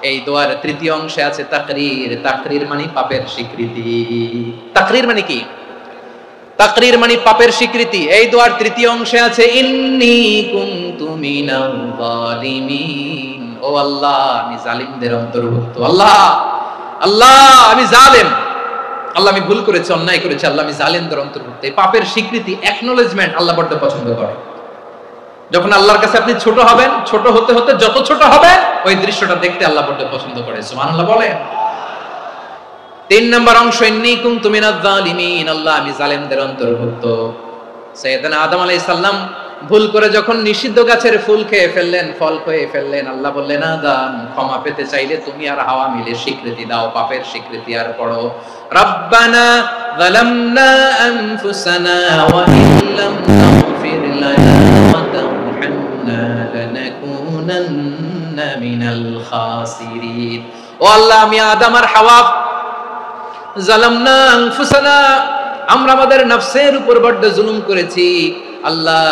এই দোয়ার তৃতীয় অংশে আছে তাকরীর। তাকরীর মানে পাপের স্বীকৃতি। তাকরীর মানে কি? তাকরীর মানে পাপের স্বীকৃতি। এই দোয়ার তৃতীয় অংশে আছে ইন্নী কুনতু মিনাল জালিমিন, ও আল্লাহ আমি জালিমদের অন্তর্ভুক্ত। আল্লাহ আল্লাহ আমি জালেম, আল্লাহ আমি ভুল করেছি, অন্যায় করেছি, আল্লাহ আমি জালিমদের অন্তর্ভুক্ত। এই পাপের স্বীকৃতি, অ্যাকনলেজমেন্ট আল্লাহ বড় পছন্দ করে। যখন আল্লাহর কাছে আপনি ছোট হবেন, ছোট হতে হতে যত ছোট হবেন ওই দৃশ্যটা দেখতে আল্লাহ বড় পছন্দ করে। সুবহানাল্লাহ বলেন। তিন নম্বর অংশ ইন্নী কুনতু মিনাজ জালিমিন, আল্লাহ আমি জালেমদের অন্তর্ভুক্ত। সাইয়েদনা আদম আলাইহিস সালাম ভুল করে যখন নিষিদ্ধ গাছের ফুল খেয়ে ফেললেন, ফল খেয়ে ফেললেন, আল্লাহ বললেন আদম ক্ষমা পেতে চাইলে তুমি আর হাওয়া মিলে স্বীকৃতি দাও, পাপের স্বীকৃতি আর পড়ো। রব্বানা যালামনা আনফুসানা ওয়া ইল্লাম তাগফির লানা ওয়া তারহামনা লানাকুনান্না মিনাল খাসিরিন। ও আল্লাহ আমি আদম আর হাওয়া জালামনা আনফুসানা, আমরা আমাদের নফসের উপর বড় জুলুম করেছি। আল্লাহ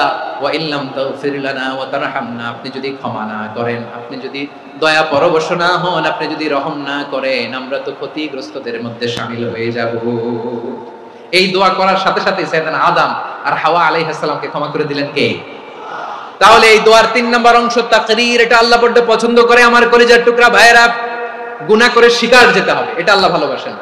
ওয়া ইল্লাম তাগফির লানা ওয়া তারহামনা, আপনি যদি ক্ষমা না করেন, আপনি যদি দয়া পরবশ না হন, আপনি যদি রহম না করেন, আমরা তো ক্ষতিগ্রস্তদের মধ্যে শামিল হয়ে যাব। এই দোয়া করার সাথে সাথে সাইয়েদনা আদম আর হাওয়া আলাইহিস সালামকে ক্ষমা করে দিলেন কে? তাহলে এই দোয়ার তিন নম্বর অংশ তাকরীর, এটা আল্লাহ বড় পছন্দ করে। আমার কলিজার টুকরা ভাইরা, গুনাহ করে শিকার যেতে হবে, এটা আল্লাহ ভালোবাসেন।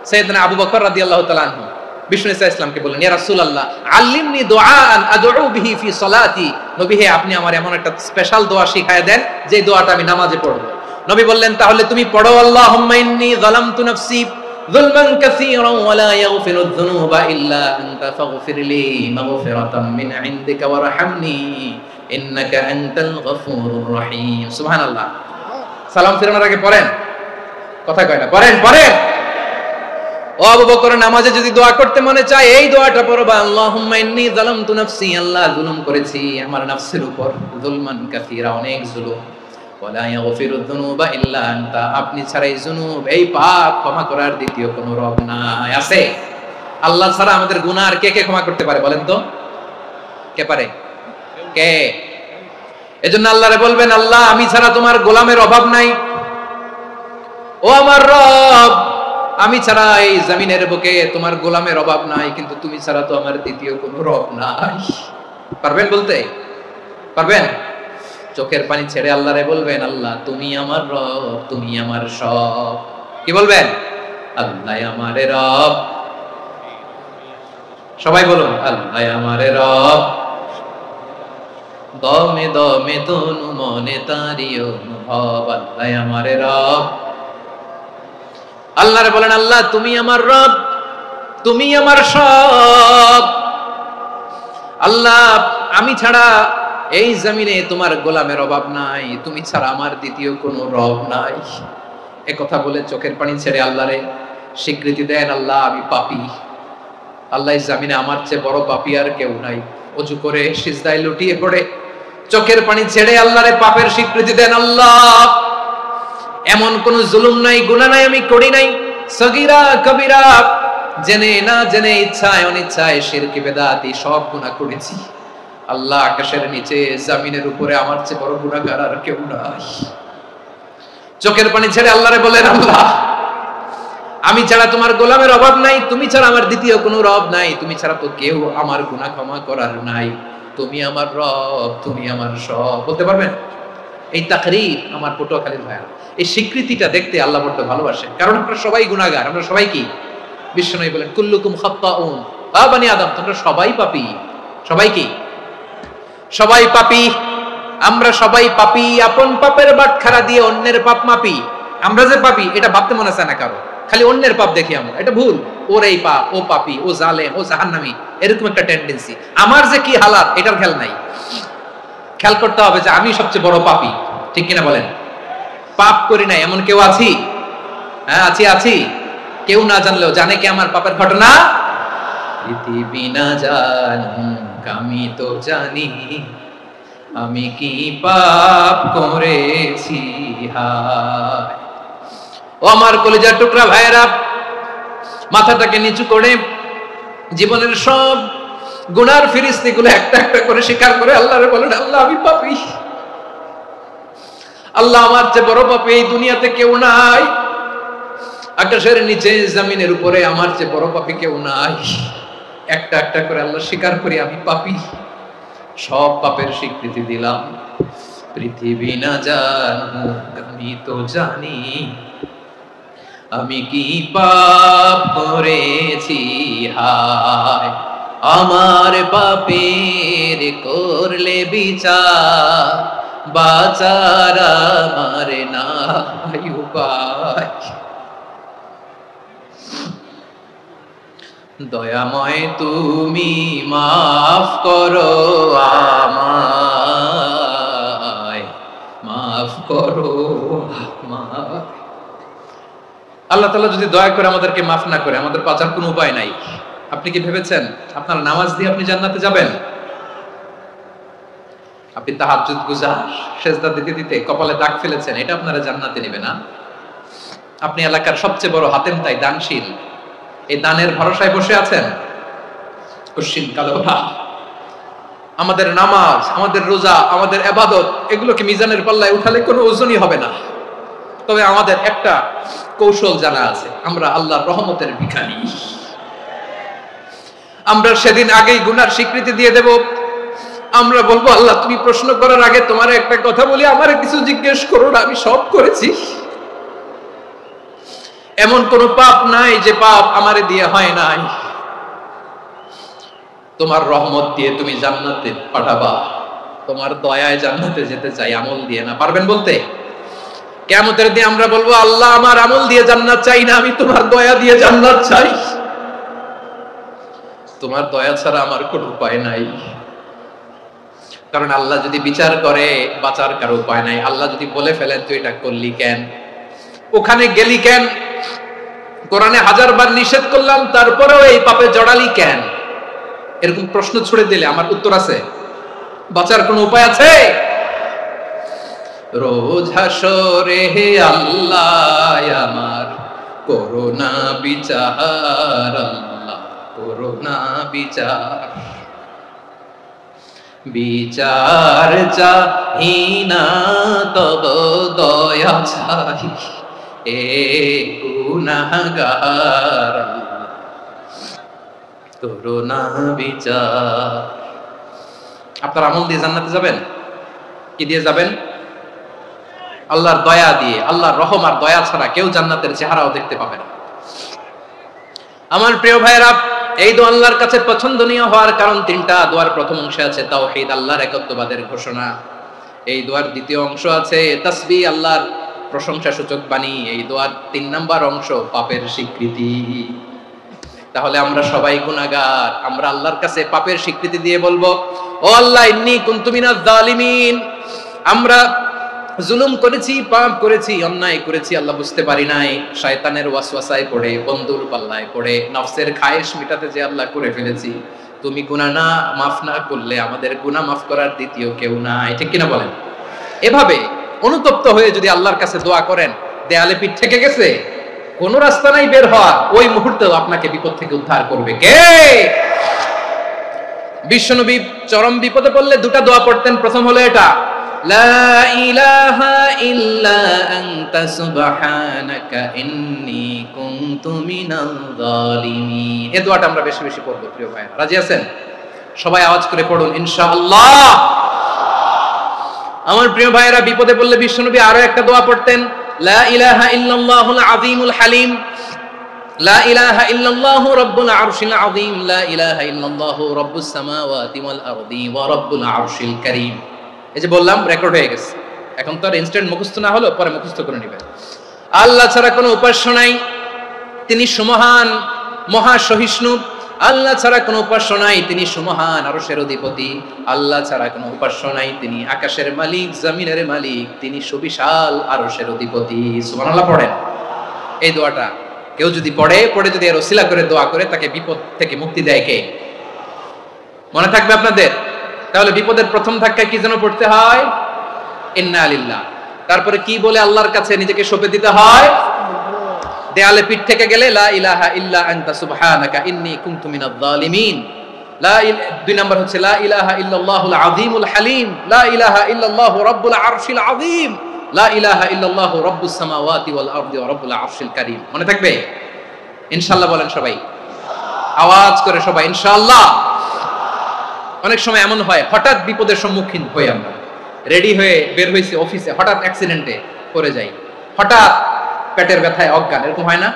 সাইয়েদনা আবু বকর রাদিয়াল্লাহু তাআলা আনহু বিষ্ণু ইসা ইসলামকে বললেন, ইয়া রাসূলুল্লাহ আল্লিমনি দুআআন আদউ বিহি ফি সালাতি, নবী হে আপনি আমার এমন একটা স্পেশাল দোয়া শিখায় দেন যে দোয়াটা আমি নামাজে পড়ব। নবী বললেন তাহলে তুমি পড়ো আল্লাহুম্মা ইন্নী যালামতু নাফসি যুলমান কাসীরান ওয়া লা ইয়াগফিরুয যুনুবা ইল্লা আনতা ফাগফিরলি মাগফিরাতাম মিন ইনদিকা ওয়ারহামনি ইন্নাকা আনতাল গফুরুর রহিম। সুবহানাল্লাহ। সালাম ফিরানোর আগে পড়েন, কথা কয় না, পড়েন পড়েন। ও আবু বকর, নামাজে যদি দোয়া করতে মনে চায় এই দোয়াটা পড়বা, আল্লাহুম্মা ইন্নী যালামতু নাফসি, আল্লাহ জুলুম করেছি আমার নফসের উপর, যুলমান কাসীরা অনেক জুলুম, ওয়ালা ইয়াগফিরুয যুনুবা ইল্লা আনতা, আপনি ছাড়া এই যুনুব, এই পাপ ক্ষমা করার দ্বিতীয় কোনো রব নাই। আছে? আল্লাহ ছাড়া আমাদের গুনাহ আর কে কে ক্ষমা করতে পারে বলেন তো? কে পারে? কে? এজন্য আল্লাহরে বলবেন, আল্লাহ আমি ছাড়া তোমার গোলামের অভাব নাই, ও আমার রব আমি ছাড়া এই জমিনের বুকে তোমার গোলামের অভাব নাই, কিন্তু তুমি ছাড়া তো আমার দ্বিতীয় কোনো রব নাই। পারবেন বলতে? পারবেন? চোখের পানি ছেড়ে আল্লাহরে বলবেন, আল্লাহ তুমি আমার রব, তুমি আমার সব। কি বলবেন? আল্লাহ আমারে রব। সবাই বলুন, আল্লাহ আমারে রব, দমে দমে তনু মনে তারি অনুভব, আল্লাহ আমারে রব। আল্লাহরে বলেন, আল্লাহ তুমি আমার রব, তুমি আমার সব। আল্লাহ আমি ছাড়া এই জমিনে তোমার গোলামের অভাব নাই, তুমি ছাড়া আমার দ্বিতীয় কোনো রব নাই। একথা বলে চোখের পানি ছেড়ে আল্লাহরে স্বীকৃতি দেন, আল্লাহ আমি পাপী, আল্লাহ এই জমিনে আমার চেয়ে বড় পাপী আর কেউ নাই। ওযু করে সিজদায় লুটিয়ে পড়ে চোখের পানি ছেড়ে আল্লাহরে পাপের স্বীকৃতি দেন, আল্লাহ এমন কোন জুলুম নাই, গুনাহ নাই আমি করি নাই, সগীরা কবিরা, জেনে না জেনে, ইচ্ছায় অনিচ্ছায়, শিরকি বেদাতি সব গুনাহ করেছি। আল্লাহ আকাশের নিচে জমিনের উপরে আমার চেয়ে বড় গুনাহগার আর কেউ নাই। চোখের পানি ছেড়ে আল্লাহরে বলেন, আল্লাহ আমি ছাড়া তোমার গোলামের অভাব নাই, তুমি ছাড়া আমার দ্বিতীয় কোনো রব নাই, তুমি ছাড়া তো কেউ আমার গুনাহ ক্ষমা করার নাই, তুমি আমার রব, তুমি আমার সব। বলতে পারবেন? এই তাকরীর আমার পটুয়াখালীর ভাইয়া, এই স্বীকৃতিটা দেখতে আল্লাহ বড় ভালোবাসেন, কারণ আমরা সবাই গুনাহগার। আমরা সবাই কি? বিশ্বনবী বলেন, কুল্লুকুম খাত্তাউন, আ বনি আদম তোমরা সবাই পাপী। সবাই কি? সবাই পাপী। আমরা সবাই পাপী, আপন পাপের বাটখারা দিয়ে অন্যের পাপ মাপি। আমরা যে পাপী এটা ভাবতে মনে চায় না কারো, খালি অন্যের পাপ দেখি আমরা, এটা ভুল। ওর এই পাপ, ও পাপী, ও জালেম, ও জাহান্নামী, এরকম একটা টেন্ডেন্সি। আমার যে কি হালাত এটার খেয়াল নাই। খেয়াল করতে হবে যে আমি সবচেয়ে বড় পাপী, ঠিক কিনা বলেন? পাপ করি নাই এমন কেউ আছি? হ্যাঁ আছি। কেউ না জানলেও জানে কি আমার পাপের ঘটনা? পৃথিবী না জানুক আমি তো জানি, আমি কি পাপ করেছি হায়। ও আমার কলিজার টুকরা ভাইয়েরা, মাথাটাকে নিচু করে জীবনের সব গুনার ফিরিস্তিগুলো একটা একটা করে স্বীকার করে আল্লাহরে বলেন, আল্লাহ আমি পাপী, আল্লাহ আমার চেয়ে বড় পাপী এই দুনিয়াতে কেউ নাই, আকাশের নিচে জমিনের উপরে আমার চেয়ে বড় পাপী কেউ নাই। একটা একটা করে আল্লাহ স্বীকার করি আমি পাপী, সব পাপের স্বীকৃতি দিলাম। পৃথিবী না জানুক আমি তো জানি, আমি কি পাপ করেছি হায়। আমার পাপের করলে বিচার, বাঁচার আমার নাই উপায়। দয়াময় তুমি মাফ করো আমায়, মাফ করো আমায়। আল্লাহ তাআলা যদি দয়া করে আমাদেরকে মাফ না করে, আমাদের বাঁচার কোনো উপায় নাই। আপনি কি ভেবেছেন আপনার নামাজ দিয়ে আপনি জান্নাতে যাবেন? আপনি তাহাজ্জুদ গুজার, সেজদা দিতে দিতে কপালে দাগ ফেলেছেন, এটা আপনারা জান্নাতে নেবে না। আপনি এলাকার সবচেয়ে বড় হাতেম তাই, দানশীল, এই দানের ভরসায় বসে আছেন। কশিন কালো আমাদের নামাজ, আমাদের রোজা, আমাদের ইবাদত, এগুলোকে মিজানের পাল্লায় উঠালে কোনো ওজনই হবে না। তবে আমাদের একটা কৌশল জানা আছে, আমরা আল্লাহর রহমতের ভিখারি। আমরা সেদিন আগেই গুনার স্বীকৃতি দিয়ে দেব। আমরা বলবো, আল্লাহ তুমি প্রশ্ন করার আগে তোমার একটা কথা বলি, আমারে কিছু জিজ্ঞেস করো না, আমি সব করেছি। এমন কোন পাপ নাই যে পাপ আমারে দিয়ে হয় নাই। তোমার রহমত দিয়ে তুমি জান্নাতে পাঠাবা, তোমার দয়ায় জান্নাতে যেতে চাই, আমল দিয়ে না। পারবেন বলতে? কিয়ামতের দিন আমরা বলবো, আল্লাহ আমার আমল দিয়ে জান্নাত চাই না, আমি তোমার দয়া দিয়ে জান্নাত চাই। তোমার দয়া ছাড়া আমার কোনো উপায় নাই। কারণ আল্লাহ যদি বিচার করে, বাঁচার কারো উপায় নাই। আল্লাহ যদি বলে ফেলেন তুই এটা করলি কেন, ওখানে গেলি কেন, কোরআনে 1000 বার নিষেধ করলাম তারপরেও এই পাপে জড়ালি কেন, এরকম প্রশ্ন ছুড়ে দিলে আমার উত্তর আছে? বাঁচার কোনো উপায় আছে? রোজ হাসরে হে আল্লাহ আমার করোনা বিচার, আল্লাহ করোনা বিচার। বিচার চাহি না তব দয়া চাই, এ গুনাহগার আল্লাহ করোনা বিচার। আপনার আমল দিয়ে জান্নাতে যাবেন? কি দিয়ে যাবেন? আল্লাহর দয়া দিয়ে। আল্লাহর রহম আর দয়া ছাড়া কেউ জান্নাতের চেহারাও দেখতে পাবে না। আমার প্রিয় ভাইয়েরা, এই দোয়া আল্লাহর কাছে পছন্দনীয় হওয়ার কারণ তিনটা। দোয়ার প্রথম অংশে আছে তাওহীদ, আল্লাহর একত্ববাদের ঘোষণা। এই দোয়ার দ্বিতীয় অংশ আছে তাসবিহ, আল্লাহর প্রশংসা সূচক বাণী। এই দোয়ার 3 নাম্বার অংশ পাপের স্বীকৃতি। তাহলে আমরা সবাই গুনাহগার। আমরা আল্লাহর কাছে পাপের স্বীকৃতি দিয়ে বলবো, ও আল্লাহ ইন্নী কুনতু মিনাজ জালিমিন, আমরা জুলুম করেছি, পাপ করেছি, অন্যায় করেছি, আল্লাহ বুঝতে পারি নাই, শয়তানের ওয়াসওয়াসায় পড়ে, বন্ধুর পাল্লায় পড়ে, নফসের খায়েশ মিটাতে যে আল্লাহ করে ফেলেছি। তুমি গুনাহ না মাফ না করলে আমাদের গুনাহ মাফ করার দ্বিতীয় কেউ নাই। ঠিক কিনা বলেন? এভাবে অনুতপ্ত হয়ে যদি আল্লাহর কাছে দোয়া করেন, দেয়ালে পিঠ থেকে গেছে, কোনো রাস্তা নাই বের হওয়ার, ওই মুহূর্তেও আপনাকে বিপদ থেকে উদ্ধার করবে কে? বিশ্বনবী চরম বিপদে পড়লে দুটা দোয়া পড়তেন। প্রথম হলো এটা, লা ইলাহা ইল্লা আনতা সুবহানাকা ইন্নী কুনতু মিনাল জালিমিন। এই দোয়াটা আমরা বেশি বেশি পড়ব প্রিয় ভাইরা। রাজি আছেন? সবাই আওয়াজ করে পড়ুন ইনশাআল্লাহ। আমার প্রিয় ভাইরা, বিপদে পড়লে বিশ্বনবী আরো একটা দোয়া পড়তেন, লা ইলাহা ইল্লাল্লাহুল আযীমুল হালিম, লা ইলাহা ইল্লাল্লাহু রাব্বুল আরশিল আযীম, লা ইলাহা ইল্লাল্লাহু রাব্বুস সামাওয়াতি ওয়াল আরদি ওয়া রাব্বুল আরশিল কারীম। এই যে বললাম, রেকর্ড হয়ে গেছে। এখন তো আর ইনস্ট্যান্ট মুখস্থ না হলো, পরে মুখস্থ করে নেবেন। আল্লাহ ছাড়া কোনো উপাস্য নাই, তিনি সুমহান, মহা সহিষ্ণু। আল্লাহ ছাড়া কোনো উপাস্য নাই, তিনি সুমহান, আরশের অধিপতি। আল্লাহ ছাড়া কোনো উপাস্য নাই, তিনি আকাশের মালিক, জমিনের মালিক, তিনি সুবিশাল আরশের অধিপতি। সুবহানাল্লাহ পড়েন। এই দোয়াটা কেউ যদি পড়ে যদি এর ওসিলা করে দোয়া করে, তাকে বিপদ থেকে মুক্তি দেয় কে? মনে থাকবে আপনাদের? তাহলে বিপদের প্রথম ধাক্কায় কি যেন পড়তে হয়? ইন্না লিল্লাহ। তারপরে কি বলে আল্লাহর কাছে নিজেকে সঁপে দিতে হয়? দেয়ালে পিঠ থেকে গেলে লা ইলাহা ইল্লা আনতা সুবহানাকা ইন্নী কুনতু মিনাজ জালিমিন। দুই নাম্বার হচ্ছে লা ইলাহা ইল্লাল্লাহুল আযীমুল হালিম, লা ইলাহা ইল্লাল্লাহু রাব্বুল আরশিল আযীম, লা ইলাহা ইল্লাল্লাহু রাব্বুস সামাওয়াতি ওয়াল আরদি ওয়া রাব্বুল আরশিল কারীম। মনে থাকবে? ইনশাআল্লাহ বলেন সবাই, আওয়াজ করে সবাই ইনশাআল্লাহ। অনেক সময় এমন হয়, হঠাৎ বিপদের সম্মুখীন হই আমরা, রেডি হয়ে বের হয়েছি অফিসে, হঠাৎ অ্যাক্সিডেন্টে পড়ে যাই, হঠাৎ পেটের ব্যথায় অজ্ঞান, এরকম হয় না?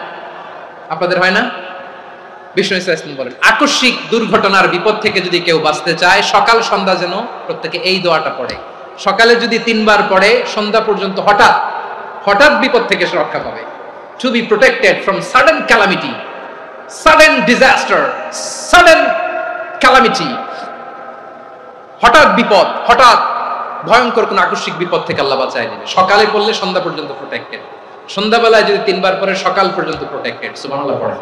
আপনাদের হয় না? বিষ্ণু ইসলাম বলেন, আকস্মিক দুর্ঘটনার বিপদ থেকে যদি কেউ বাঁচতে চায়, সকাল সন্ধ্যা যেন প্রত্যেকে এই দোয়াটা পড়ে। সকালে যদি 3 বার পড়ে, সন্ধ্যা পর্যন্ত হঠাৎ বিপদ থেকে সে রক্ষা পাবে। To be protected from sudden calamity, sudden disaster, sudden calamity, হঠাৎ বিপদ, হঠাৎ ভয়ঙ্কর কোন আকস্মিক বিপদ থেকে আল্লাহ বাঁচায় দিবে। সকালে পড়লে সন্ধ্যা পর্যন্ত প্রোটেক্টেড, সন্ধ্যাবেলায় যদি 3 বার পরে সকাল পর্যন্ত প্রোটেক্টেড। সুবহানাল্লাহ পড়েন।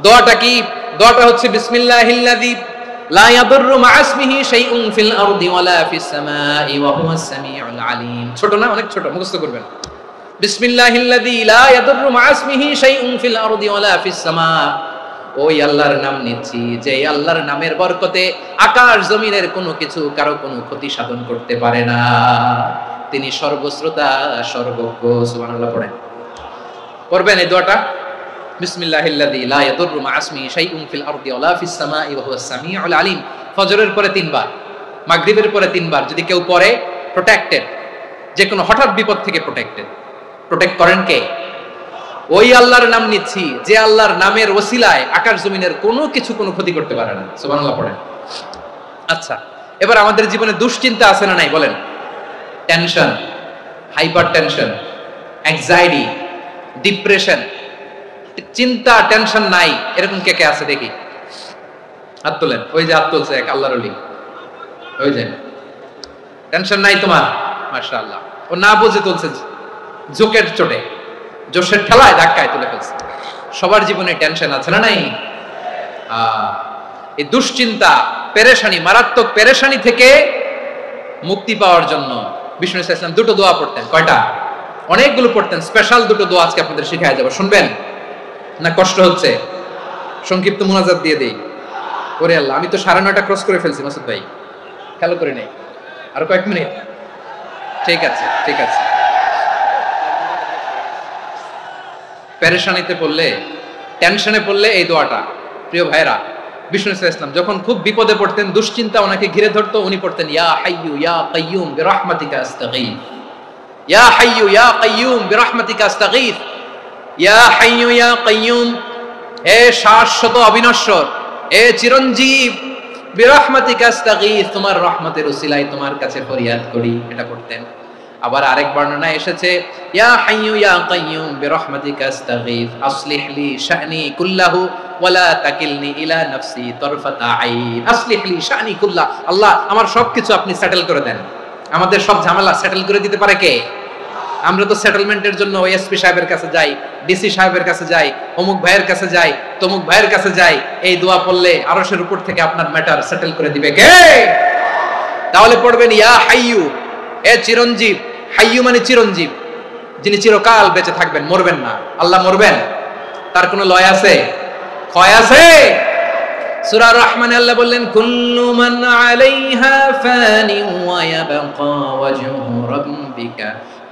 দোয়াটা কি? দোয়াটা হচ্ছে বিসমিল্লাহিল্লাযী লা ইয়াদুররু মা'a ইসমিহি শাইউন ফিল আরদি ওয়ালা ফিস সামাই ওয়া হুয়াস সামিউল আলীম। ছোট না? অনেক ছোট, মুখস্থ করবেন। বিসমিল্লাহিল্লাযী লা ইয়াদুররু মা'a ইসমিহি শাইউন ফিল আরদি ওয়ালা ফিস সামা। ওই আল্লাহর নাম নিচ্ছি, যে আল্লাহর নামের বরকতে আকাশ জমিনের কোনো কিছু কারো কোনো ক্ষতি সাধন করতে পারে না। তিনি সর্বশ্রোতা, সর্বজ্ঞ। সুবহানাল্লাহ পড়েন। পড়বেন এই দোয়াটা, বিসমিল্লাহিল্লাযী লা ইয়াদুররু মা'a ইসমিহি শাইউন ফিল আরদি ওয়ালা ফিস সামাই ওয়া হুয়াস সামিউল আলীম। ফজরের পরে 3 বার, মাগরিবের পরে 3 বার যদি কেউ পড়ে, প্রোটেক্টেড, যে কোনো হঠাৎ বিপদ থেকে প্রোটেক্টেড। প্রোটেক্ট করেন কে? ওই আল্লাহর নাম নিচ্ছি, যে আল্লাহর নামের ওসিলায় আকাশ জমিনের কোনো কিছু কোনো ক্ষতি করতে পারে না। সুবহানাল্লাহ পড়েন। আচ্ছা, এবার আমাদের জীবনে দুশ্চিন্তা আছে না নাই বলেন? Tension, hyper tension, anxiety, depression, চিন্তা, টেনশন নাই, এরকম কে কে আছে দেখি? হাত তোলেন। ওই যে হাত তুলছে এক আল্লাহর ওলি, ওই যে টেনশন নাই তোমার, মাশাআল্লাহ। ও না বুঝে তুলছে, জোকের চোটে, জোশের ঠেলায় ধাক্কায় তুলে ফেলছে। সবার জীবনে টেনশন আছে না নাই? এই দুশ্চিন্তা, পেরেশানি, মারাত্মক পেরেশানি থেকে মুক্তি পাওয়ার জন্য বিষ্ণু ইসা ইসলাম দুটো দোয়া পড়তেন। কয়টা? অনেকগুলো পড়তেন। স্পেশাল দুটো দোয়া আজকে আপনাদের শিখায় যাব, শুনবেন না? কষ্ট হচ্ছে? সংক্ষিপ্ত মুনাজাত দিয়ে দেই। ওরে আল্লাহ, আমি তো 9:30 ক্রস করে ফেলছি মাসুদ ভাই, খেয়াল করে নেই। আরো কয়েক মিনিট? ঠিক আছে, ঠিক আছে। পেরেশানিতে পড়লে, টেনশনে পড়লে এই দোয়াটা, প্রিয় ভাইরা, বিষ্ণু ইসলাম যখন খুব বিপদে পড়তেন, দুশ্চিন্তা ওনাকে ঘিরে ধরতো, উনি পড়তেন ইয়া হাইয়ু ইয়া কাইয়ুম বিরহমাতিকা আস্তাগীথ, ইয়া হাইয়ু ইয়া কাইয়ুম বিরহমাতিকা আস্তাগীথ, ইয়া হাইয়ু ইয়া কাইয়ুম, হে শাশ্বত অবিনশ্বর, হে চিরঞ্জীব, বিরহমাতিকা আস্তাগীথ, তোমার রহমতের উসিলায় তোমার কাছে ফরিয়াদ করি, এটা পড়তেন। আবার আরেক বর্ণনায় এসেছে ইয়া হাইয়ু ইয়া কাইয়ুম বিরহমাতিকা আস্তাগীথ আসলিহ লি শা'নি কুল্লাহু ওয়া লা তাকিলনি ইলা নাফসি তারফাতা আইন, আসলিহ লি শা'নি কুল্লাহ, আল্লাহ আমার সবকিছু আপনি সেটেল করে দেন। আমাদের সব ঝামেলা সেটেল করে দিতে পারে কে? আমরা তো সেটেলমেন্টের জন্য এসপি সাহেবের কাছে যাই, ডিসি সাহেবের কাছে যাই, অমুক ভাইয়ের কাছে যাই, তমুক ভাইয়ের কাছে যাই। এই দোয়া পড়লে আরশের উপর থেকে আপনার ম্যাটার সেটেল করে দিবে কে? তাহলে পড়বেন ইয়া হাইয়ু, এ চিরঞ্জীব, হাইয়ু মানে চিরঞ্জীব, যিনি চিরকাল বেঁচে থাকবেন, মরবেন না। আল্লাহ মরবেন? তার কোনো লয় আছে? ক্ষয় আছে? সূরা রহমানে আল্লাহ বললেন কুল্লু মান আলাইহা ফানি ওয়া ইয়াবকা ওয়াজহু রাব্বিকা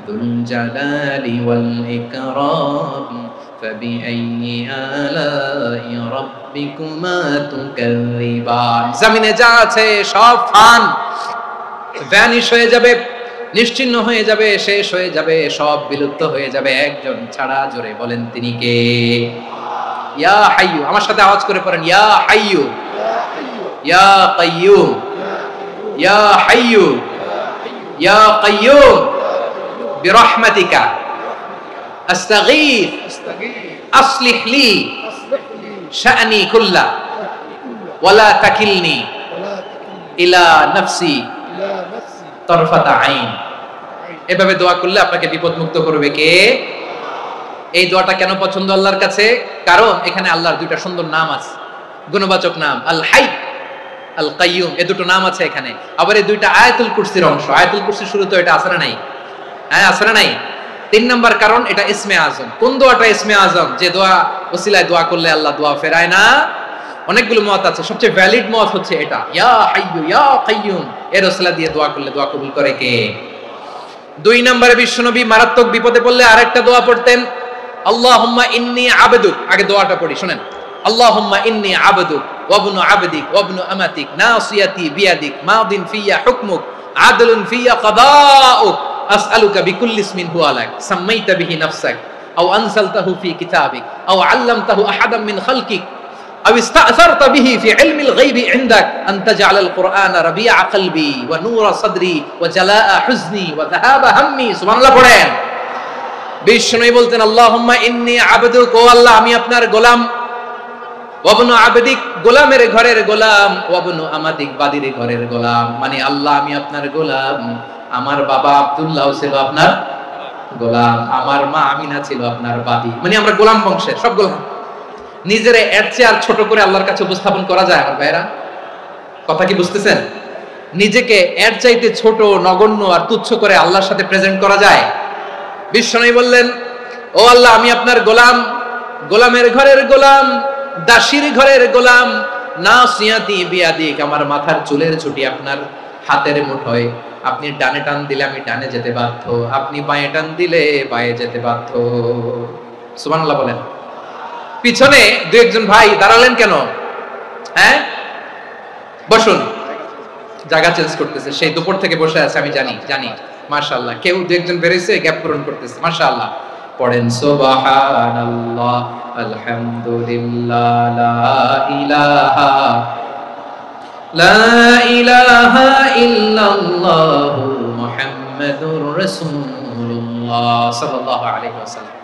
যুল জালালি ওয়াল ইকরাম ফাবিআইয়ি আলাই রাব্বিকুমা তুকাযযিবান। জমিনে যা আছে সব ফান, ভ্যানিশ হয়ে যাবে, নিশ্চিহ্ন হয়ে যাবে, শেষ হয়ে যাবে, সব বিলুপ্ত হয়ে যাবে, একজন ছাড়া। জোরে বলেন তিনি কে? ইয়া হাইয়ু, আমার সাথে আওয়াজ করে পড়েন ইয়া হাইয়ু ইয়া কাইয়ুম ইয়া হাইয়ু ইয়া কাইয়ুম বিরহমাতিকা আস্তাগীথ আসলিহ লি শা'নি কুল্লা ওয়া লা তাকিলনি ইলা নাফসি তারফাতা আইন। এভাবে দোয়া করলে আপনাকে বিপদ মুক্ত করবে কে? এই দোয়াটা কেন পছন্দ আল্লাহর কাছে? কারণ এখানে আল্লাহর দুইটা সুন্দর নাম আছে, গুণবাচক নাম, আল হাই, আল কাইয়ুম, এই দুটো নাম আছে এখানে। আবার এই দুইটা আয়াতুল কুরসির অংশ। আয়াতুল কুরসির শুরুতে এটা আছে না নাই? হ্যাঁ, আছে না নাই? 3 নাম্বার কারণ এটা ইসমে আজম। কোন দোয়াটা ইসমে আজম? যে দোয়া ওসিলায় দোয়া করলে আল্লাহ দোয়া ফেরায় না। অনেকগুলো মত আছে, সবচেয়ে ভ্যালিড মত হচ্ছে এটা, ইয়া হাইয়ু ইয়া কাইয়ুম, এর ওসিলা দিয়ে দোয়া করলে দোয়া কবুল করে কে? 2 নম্বরে বিশ্বনবী মারাত্মক বিপদে পড়লে আরেকটা দোয়া পড়তেন, আল্লাহুম্মা ইন্নী আবদুক। আগে দোয়াটা পড়ি, শুনেন। আল্লাহুম্মা ইন্নী আবদুক ওয়া ইবনু আবদিক ওয়া ইবনু আমাতিক নাসিয়াতি বিয়াদিক মাদিন ফিয়া হুকমুক আদলুন ফিয়া কাদাউক আসআলুকা বিকুল্লি ইসমিন হুয়া লাক সাম্মাইতা বিহি নাফসাক আও আনসালতাহু ফি কিতাবিক আও আল্লামতাহু আহাদাম মিন খালকিক আও ইস্তা'সারতা বিহি ফি ইলমিল গায়বি ইনদাক আন তাজআলাল কুরআনা রাবিআ কলবি ওয়া নূরা সাদরি ওয়া জালাআ হুজনি ওয়া যাহাবা হাম্মি। সুবহানাল্লাহ পড়েন। বিষ্ণু বলতেন আল্লাহুম্মা ইন্নী আবদুক, ও আল্লাহ আমি আপনার গোলাম, ওয়া ইবনু আবদিক, গোলামের ঘরের গোলাম, ওয়া ইবনু আমাতিক, বাদীর ঘরের গোলাম। মানে আল্লাহ আমি আপনার গোলাম, আমার বাবা আব্দুল্লাহ ছিল আপনার গোলাম, আমার মা আমিনা ছিল আপনার বাদী। মানে আমরা গোলাম বংশের, সব গোলাম। নিজের এর চেয়ে আর ছোট করে আল্লাহর কাছে উপস্থাপন করা যায় আমার ভাইরা? কথা কি বুঝতেছেন? নিজেকে এর চাইতে ছোট, নগণ্য আর তুচ্ছ করে আল্লাহর সাথে প্রেজেন্ট করা যায়? বিশ্বনবী বললেন ও আল্লাহ আমি আপনার গোলাম, গোলামের ঘরের গোলাম, দাসীর ঘরের গোলাম, নাসিয়াতি বিয়াদিক, আমার মাথার চুলের ছুটি আপনার হাতের মুঠোয়, আপনি ডানে টান দিলে আমি ডানে যেতে বাধ্য, আপনি বাঁয়ে টান দিলে বাঁয়ে যেতে বাধ্য। সুবহানাল্লাহ বলেন। পিছনে 2-1 ভাই দাঁড়ালেন কেন? হ্যাঁ, বসুন। জায়গা চেঞ্জ করতেছে, সেই দুপুর থেকে বসে আছে আমি জানি জানি। মাশাআল্লাহ, কেউ 2-1 বেরিয়েছে, গ্যাপ পূরণ করতেছে। মাশাআল্লাহ পড়েন সুবহানাল্লাহ আলহামদুলিল্লাহ লা ইলাহা ইল্লাল্লাহু মুহাম্মাদুর রাসূলুল্লাহ সাল্লাল্লাহু আলাইহি ওয়াসাল্লাম।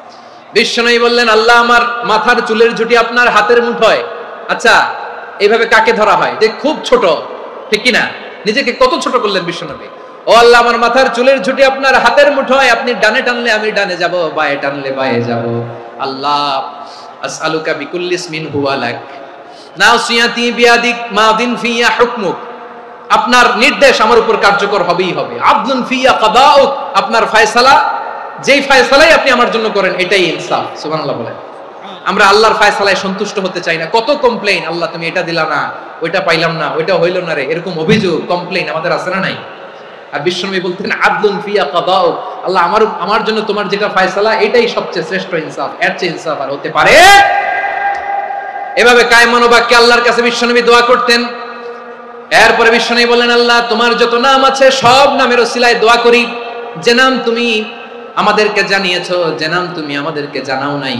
বিশ্বনবী বললেন আল্লাহ আমার মাথার চুলের ঝুঁটি আপনার হাতের মুঠোয়। আচ্ছা, এইভাবে কাকে ধরা হয় যে খুব ছোট, ঠিক কি না? নিজেকে কত ছোট করলেন বিশ্বনবী। ও আল্লাহ আমার মাথার চুলের ঝুঁটি আপনার হাতের মুঠোয়, আপনি ডানে টানলে আমি ডানে যাব, বাঁয়ে টানলে বাঁয়ে যাব। আল্লাহ আসআলুকা বিকুল্লি ইসমিন হুয়া লাক নাসিয়াতি বিয়াদিক মাদিন ফিয়া হুকমুক আপনার নির্দেশ আমার উপর কার্যকর হবেই হবে। আদলুন ফিয়া কাদাউক, আপনার ফয়সালা, যেই ফয়সালাই আপনি আমার জন্য করেন এটাই ইনসাফ। সুবহানাল্লাহ বলেন। আমরা আল্লাহর ফয়সালায় সন্তুষ্ট হতে চাই না। কত কমপ্লেইন, আল্লাহ তুমি এটা দিলা না, ওইটা পাইলাম না, ওইটা হইল না রে, এরকম অভিযোগ কমপ্লেইন আমাদের আছে না নাই? আর বিশ্বনবী বলতেন আদলুন ফিয়া কাদাউক, আল্লাহ আমার জন্য তোমার যেটা ফয়সালা এটাই সবচেয়ে শ্রেষ্ঠ ইনসাফ, এর চেয়ে ইনসাফ আর হতে পারে? এভাবে কায়মান বাক্যে আল্লাহর কাছে বিশ্বনবী দোয়া করতেন। এরপরে বিশ্বনবী বললেন, আল্লাহ তোমার যত নাম আছে সব নামের ওসিলায় দোয়া করি, যে নাম তুমি আমাদেরকে জানিয়েছো, যে নাম তুমি আমাদেরকে জানাও নাই,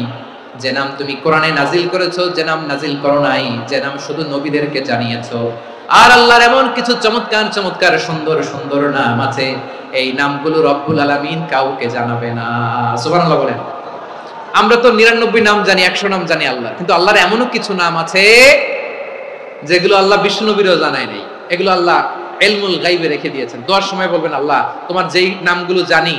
যে নাম তুমি কোরআনে নাজিল করেছো, যে নাম নাজিল করো নাই, যে নাম শুধু নবীদেরকে জানিয়েছো। আর আল্লাহর এমন কিছু চমৎকার চমৎকার সুন্দর সুন্দর নাম আছে, এই নামগুলো রব্বুল আলামিন কাউকে জানাবে না। সুবহানাল্লাহ বলেন। আমরা তো 99 নাম জানি, 100 নাম জানি আল্লাহ, কিন্তু আল্লাহর এমনও কিছু নাম আছে যেগুলো আল্লাহ বিষ্ণু নবীরও জানায় নাই। এগুলো আল্লাহ ইলমুল গায়বে রেখে দিয়েছেন। দোয়ার সময় বলবেন, আল্লাহ তোমার যেই নামগুলো জানি,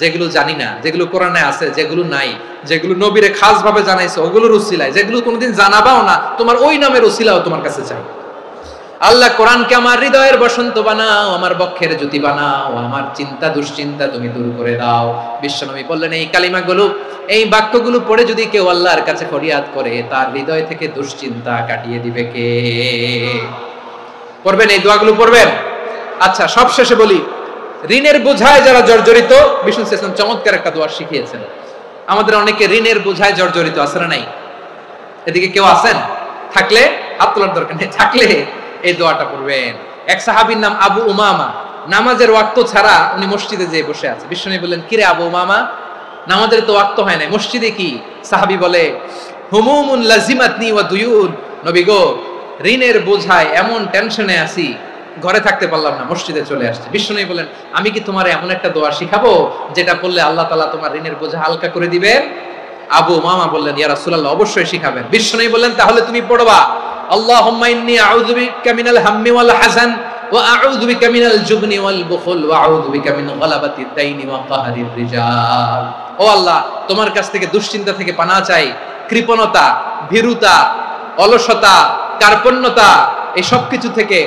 যেগুলো জানি না, যেগুলো কোরআনে আছে, যেগুলো নাই, যেগুলো নবীরে খাস ভাবে জানাইছো ওগুলোর উসিলায়, যেগুলো কোনোদিন জানাবাও না তোমার ওই নামের উসিলাও তোমার কাছে চাই। আল্লাহ কোরআনকে আমার হৃদয়ের বসন্ত বানাও, আমার বক্ষের জ্যোতি বানাও, আমার চিন্তা দুশ্চিন্তা তুমি দূর করে দাও। বিশ্বনবী বললেন, এই কালিমাগুলো, এই বাক্যগুলো পড়ে যদি কেউ আল্লাহর কাছে ফরিয়াদ করে, তার হৃদয় থেকে দুশ্চিন্তা কাটিয়ে দিবে কে? পড়বেন, এই দোয়াগুলো পড়বেন। আচ্ছা, সব শেষে বলি, ঋণের বোঝায় যারা জর্জরিত, বিষ্ণু ইসলাম চমৎকার একটা দোয়া শিখিয়েছেন। আমাদের অনেকে ঋণের বোঝায় জর্জরিত, আছে না নাই? এদিকে কেউ আছেন? থাকলে হাত তোলার দরকার নেই, থাকলে এই দোয়াটা পড়বেন। এক সাহাবীর নাম আবু উমামা, নামাজের ওয়াক্ত ছাড়া উনি মসজিদে যেয়ে বসে আছে। বিশ্বনবী বললেন, কিরে আবু উমামা, নামাজের তো ওয়াক্ত হয় না, মসজিদে কি? সাহাবী বলে, হুমুমুন লাজিমাতনি ওয়া দুয়ুন, নবী গো, ঋণের বোঝায় এমন টেনশনে আছি, ঘরে থাকতে পারলাম না, মসজিদে চলে আসছে। বিশ্বনবী বলেন, আমি কি তোমার এমন একটা দোয়া শিখাবো যেটা পড়লে আল্লাহ তাআলা তোমার ঋণের বোঝা হালকা করে দিবেন? আবু উমামা বললেন, ইয়া রাসূলুল্লাহ, অবশ্যই শিখাবেন। বিশ্বনবী বললেন, তাহলে তুমি পড়বা, আল্লাহুম্মা ইন্নী আউযু বিকা মিনাল হাম্মি ওয়াল হাযান ওয়া আউযু বিকা মিনাল জুবনি ওয়াল বুখল ওয়া আউযু বিকা মিন গালাবাতিদ দাইনি ওয়া কাহরির রিজাল। ও আল্লাহ, তোমার কাছ থেকে দুশ্চিন্তা থেকে পানাহ চাই, কৃপণতা, ভীরুতা, অলসতা, কার্পণ্যতা, এই সব কিছু থেকে,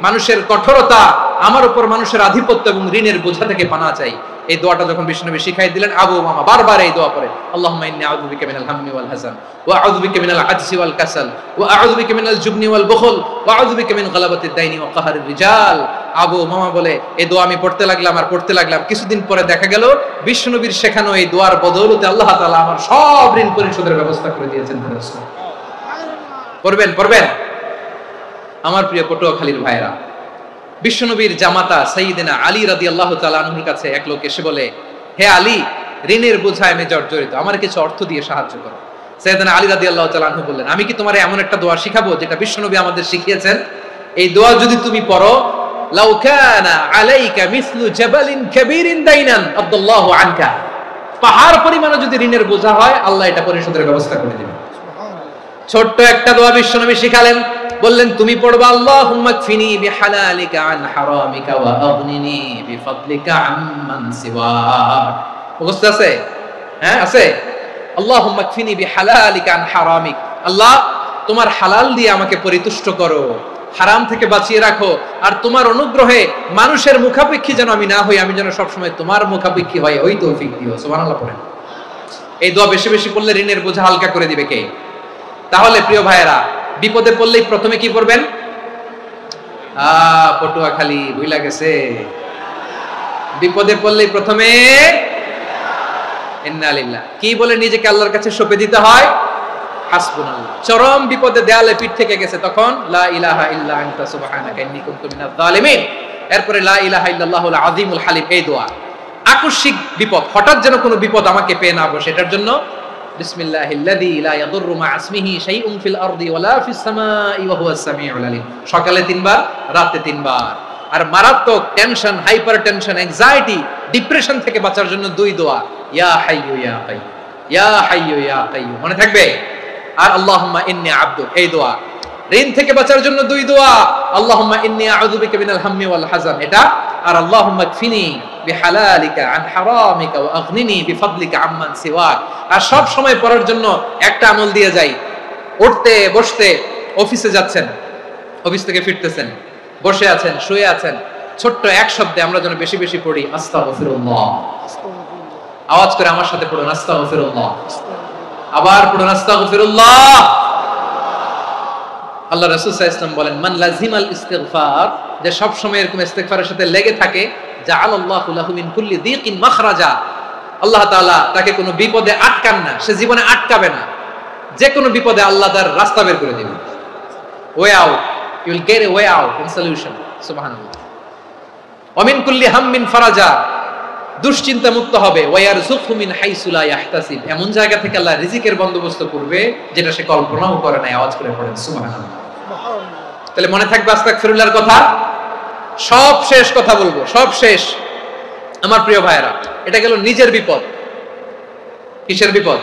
মানুষের কঠোরতা, আমার উপর মানুষের আধিপত্য এবং ঋণের বোঝা থেকে পানাহ চাই। এই দোয়াটা যখন বিশ্বনবী শিখাই দিলেন, আবু উমামা বারবার এই দোয়া পড়ে, আল্লাহুম্মা ইন্নী আউযু বিকা মিনাল হাম্মি ওয়াল হাযান ওয়া আউযু বিকা মিনাল আজজি ওয়াল কাসাল ওয়া আউযু বিকা মিনাল জুবনি ওয়াল বুখল ওয়া আউযু বিকা মিন গালাবাতিদ দাইনি ওয়া কাহরির রিজাল। আবু উমামা বলে, এই দোয়া আমি পড়তে লাগলাম আর পড়তে লাগলাম, কিছুদিন পরে দেখা গেল বিশ্বনবীর শেখানো এই দোয়ার বদৌলতে আল্লাহ তাআলা আমার সব ঋণ পরিশোধের ব্যবস্থা করে দিয়েছেন। পড়বেন, পড়বেন। আমার প্রিয় পটুয়াখালীর ভাইরা, বিশ্বনবীর জামাতা সাইয়্যিদিনা আলী রাদিয়াল্লাহু তাআলা আনহুর কাছে এক লোক এসে বলে, হে আলী, ঋণের বোঝায় আমি জর্জরিত, আমার কিছু অর্থ দিয়ে সাহায্য করো। সাইয়্যিদিনা আলী রাদিয়াল্লাহু তাআলা আনহু বললেন, আমি কি তোমারে এমন একটা দোয়া শিখাবো যেটা বিশ্বনবী আমাদের শিখিয়েছেন? এই দোয়া যদি তুমি পড়ো, লাউ কানা আলাইকা মিসলু জাবালিন কাবীরিন দাইনান আব্দুল্লাহু আনকা, পাহাড় পরিমাণে যদি ঋণের বোঝা হয়, আল্লাহ এটা পরিশোধের ব্যবস্থা করে দিবেন। ছোট্ট একটা দোয়া বিশ্বনবী শিখালেন, বললেন, তুমি পড়বা, আল্লাহুম্মা কফিনি বিহালালিকা আন হারামিকা ওয়া আগনিনি বিফাদলিকা আম্মান সিওয়াক। মুখস্থ আছে? হ্যাঁ, আছে। আল্লাহুম্মা কফিনি বিহালালিকা আন হারামিক, আল্লাহ তোমার হালাল দিয়ে আমাকে পরিতুষ্ট করো, হারাম থেকে বাঁচিয়ে রাখো, আর তোমার অনুগ্রহে মানুষের মুখাপেক্ষী যেন আমি না হই, আমি যেন সবসময় তোমার মুখাপেক্ষী হই, ওই তৌফিক দিও। সুবহানাল্লাহ পড়েন। এই দোয়া বেশি বেশি পড়লে ঋণের বোঝা হালকা করে দিবে কে? তাহলে প্রিয় ভাইয়েরা, বিপদে পড়লেই প্রথমে কি পড়বেন? পটুয়াখালী ভুইলা গেছে, বিপদে পড়লেই প্রথমে ইন্না লিল্লাহ কি বলে নিজেকে আল্লাহর কাছে সঁপে দিতে হয়? হাসবুনাল্লাহ। চরম বিপদে দেয়ালে পিঠ থেকে গেছে, তখন লা ইলাহা ইল্লা আনতা সুবহানাকা ইন্নী কুনতু মিনাজ জালিমিন। এরপরে লা ইলাহা ইল্লাল্লাহুল আযীমুল হালিম, এই দোয়া। আকস্মিক বিপদ, হঠাৎ যেন কোনো বিপদ আমাকে পেয়ে না বসে, এটার জন্য বিসমিল্লাহিল্লাযী লা ইয়াদুররু মা ইসমিহি শাইউন ফিল আরদি ওয়ালা ফিস সামাই ওয়া হুয়াস সামিউল আলিম। সকালে 3 বার, রাতে 3 বার। আর মারাত্মক tension, hyper tension, anxiety, depression থেকে বাঁচার জন্য 2 দোয়া, ইয়া হাইয়্যু ইয়া কাইয়্যুম, ইয়া হাইয়্যু ইয়া কাইয়্যুম, মনে থাকবে? আর আল্লাহুম্মা ইন্নী আবদুক, এই দোয়া। ঋণ থেকে বাঁচার জন্য 2 দোয়া, আল্লাহুম্মা ইন্নী আউযু বিকা মিনাল হাম্মি ওয়াল হাযান, এটা। আর আল্লাহুম্মা কফিনি বিহালালিকা আন হারামিকা ওয়া আগনিনি বিফাদলিকা আম্মান সিওয়াক। আর সব সময় পড়ার জন্য একটা আমল দিয়ে যাই, উঠতে বসতে, অফিসে যাচ্ছেন, অফিস থেকে ফিরতেছেন, বসে আছেন, শুয়ে আছেন, ছোট্ট এক শব্দে আমরা যেন বেশি বেশি পড়ি আস্তাগফিরুল্লাহ। আওয়াজ করে আমার সাথে পড়ুন আস্তাগফিরুল্লাহ। আবার পড়ুন আস্তাগফিরুল্লাহ। আল্লাহ রাসূল সাল্লাল্লাহু আলাইহি ওয়াসাল্লাম বলেন, মান লাজিমাল ইস্তিগফার, যে সব সময় এরকম ইস্তিগফারের সাথে লেগে থাকে, জাআলাল্লাহু লাহু মিন কুল্লি দীকিন মাখরাজা, আল্লাহ তাআলা তাকে কোনো বিপদে আটকান না, সে জীবনে আটকাবে না। যে কোনো বিপদে আল্লাহ তার রাস্তা বের করে দিবেন। Way out, you will get a way out and solution. সুবহানাল্লাহ। ওয়া মিন কুল্লি হাম্মিন ফারাজা, দুশ্চিন্তা মুক্ত হবে। ওয়া ইয়ারযুকহু মিন হাইসু লা ইয়াহতাসিব, এমন জায়গা থেকে আল্লাহ রিজিকের বন্দোবস্ত করবে যেটা সে কল্পনাও করে নাই। আওয়াজ করে পড়েন সুবহানাল্লাহ। তাহলে মনে থাকবে আস্তাগফিরুল্লাহর কথা। সব শেষ কথা বলবো, সব শেষ আমার প্রিয় ভাইয়েরা। এটা গেল নিজের বিপদ। কিসের বিপদ?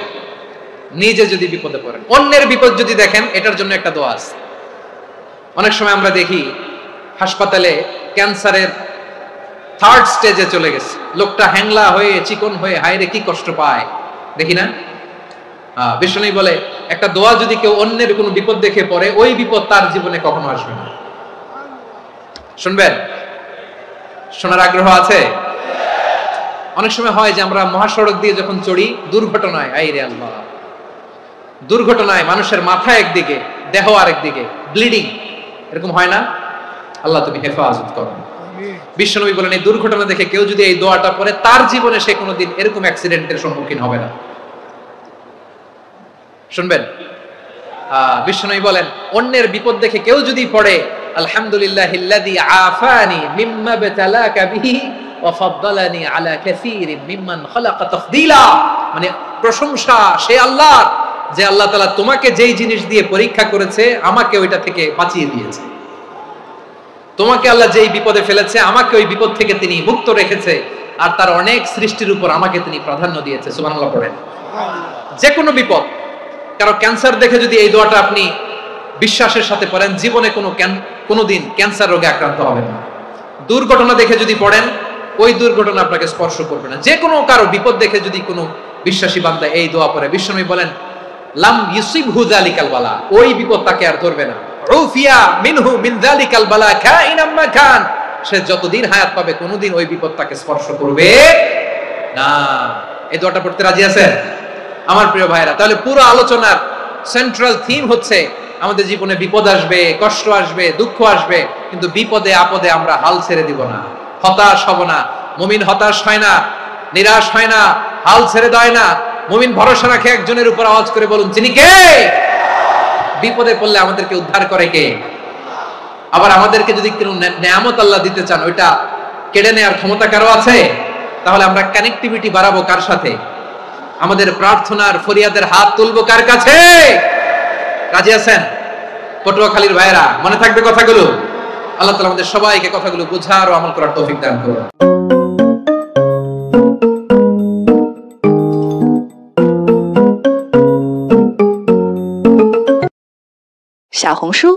নিজে যদি বিপদে পড়েন। অন্যের বিপদ যদি দেখেন, এটার জন্য একটা দোয়া আছে। অনেক সময় আমরা দেখি হাসপাতালে ক্যান্সারের 3rd স্টেজে চলে গেছে, লোকটা হ্যাংলা হয়ে চিকন হয়ে হায়রে কি কষ্ট পায়, দেখি না? বিষ্ণু বলে একটা দোয়া যদি কেউ অন্যের কোনো বিপদ দেখে পড়ে, ওই বিপদ তার জীবনে কখনো আসবে না। শুনবেন? শোনার আগ্রহ আছে? অনেক সময় হয় যে আমরা মহাসড়ক দিয়ে যখন চড়ি, দুর্ঘটনায়, আইরে আল্লাহ, দুর্ঘটনায় মানুষের মাথা একদিকে, দেহ আরেকদিকে, ব্লিডিং, এরকম হয় না? আল্লাহ তুমি হেফাজত করো। বিশ্বনবী বলেন এই দুর্ঘটনা দেখে কেউ যদি এই দোয়াটা পড়ে, তার জীবনে সে কোনোদিন এরকম অ্যাক্সিডেন্টের সম্মুখীন হবে না। শুনবেন? বিশ্বনবী বলেন অন্যের বিপদ দেখে কেউ যদি পড়ে, আলহামদুলিল্লাহিল্লাযী আফানি মিম্মা বাতালাকা বিহি ওয়া ফাদ্দালানি আলা কাসীরিন মিম্মান খালাকা তাফদীলা, মানে প্রশংসা সে আল্লাহর, যে আল্লাহ তাআলা তোমাকে যেই জিনিস দিয়ে পরীক্ষা করেছে, আমাকে ওইটা থেকে বাঁচিয়ে দিয়েছে। তোমাকে আল্লাহ যেই বিপদে ফেলেছে, আমাকে ওই বিপদ থেকে তিনি মুক্ত রেখেছে, আর তার অনেক সৃষ্টির উপর আমাকে তিনি প্রাধান্য দিয়েছে। সুবহানাল্লাহ পড়েন। যে কোনো বিপদ, কারো ক্যান্সার দেখে যদি এই দোয়াটা আপনি বিশ্বাসের সাথে পড়েন, জীবনে কোনোদিন ক্যান্সার রোগে আক্রান্ত হবেন না। দুর্ঘটনা দেখে যদি পড়েন, ওই দুর্ঘটনা আপনাকে স্পর্শ করবে না। যে কোনো কারো বিপদ দেখে যদি কোনো বিশ্বাসী বান্দা এই দোয়া পড়ে, বিশ্বনবী বলেন লাম ইউসিবহু যালিকাল বালা, ওই বিপদ তাকে আর ধরবে না। উফিয়া মিনহু মিন যালিকাল বালা কাইনাম মা কান, সে যতদিন হায়াত পাবে কোনোদিন ওই বিপদ তাকে স্পর্শ করবে না। এই দোয়াটা পড়তে রাজি আছেন আমার প্রিয় ভাইরা? তাহলে পুরো আলোচনার সেন্ট্রাল থিম হচ্ছে আমাদের জীবনে বিপদ আসবে, কষ্ট আসবে, দুঃখ আসবে, কিন্তু বিপদে আপদে আমরা হাল ছেড়ে দিব না, হতাশ হব না। মুমিন হতাশ হয় না, নিরাশ হয় না, হাল ছেড়ে দেয় না। মুমিন ভরসা রাখে একজনের উপর। আওয়াজ করে বলুন যিনি কে? বিপদে পড়লে আমাদেরকে উদ্ধার করে কে? আবার আমাদেরকে যদি কোনো নেয়ামত আল্লাহ দিতে চান, ওইটা কেড়ে নেওয়ার ক্ষমতা কারো আছে? তাহলে আমরা কানেক্টিভিটি বাড়াবো কার সাথে? আমাদের প্রার্থনার ফরিয়াদের হাত তুলবো কার কাছে? রাজি আছেন পটুয়াখালীর ভাইয়েরা? মনে থাকবে কথাগুলো। আল্লাহ তাআলা আমাদের সবাইকে কথাগুলো বুঝার ও আমল করার তৌফিক দান করুন। 小红书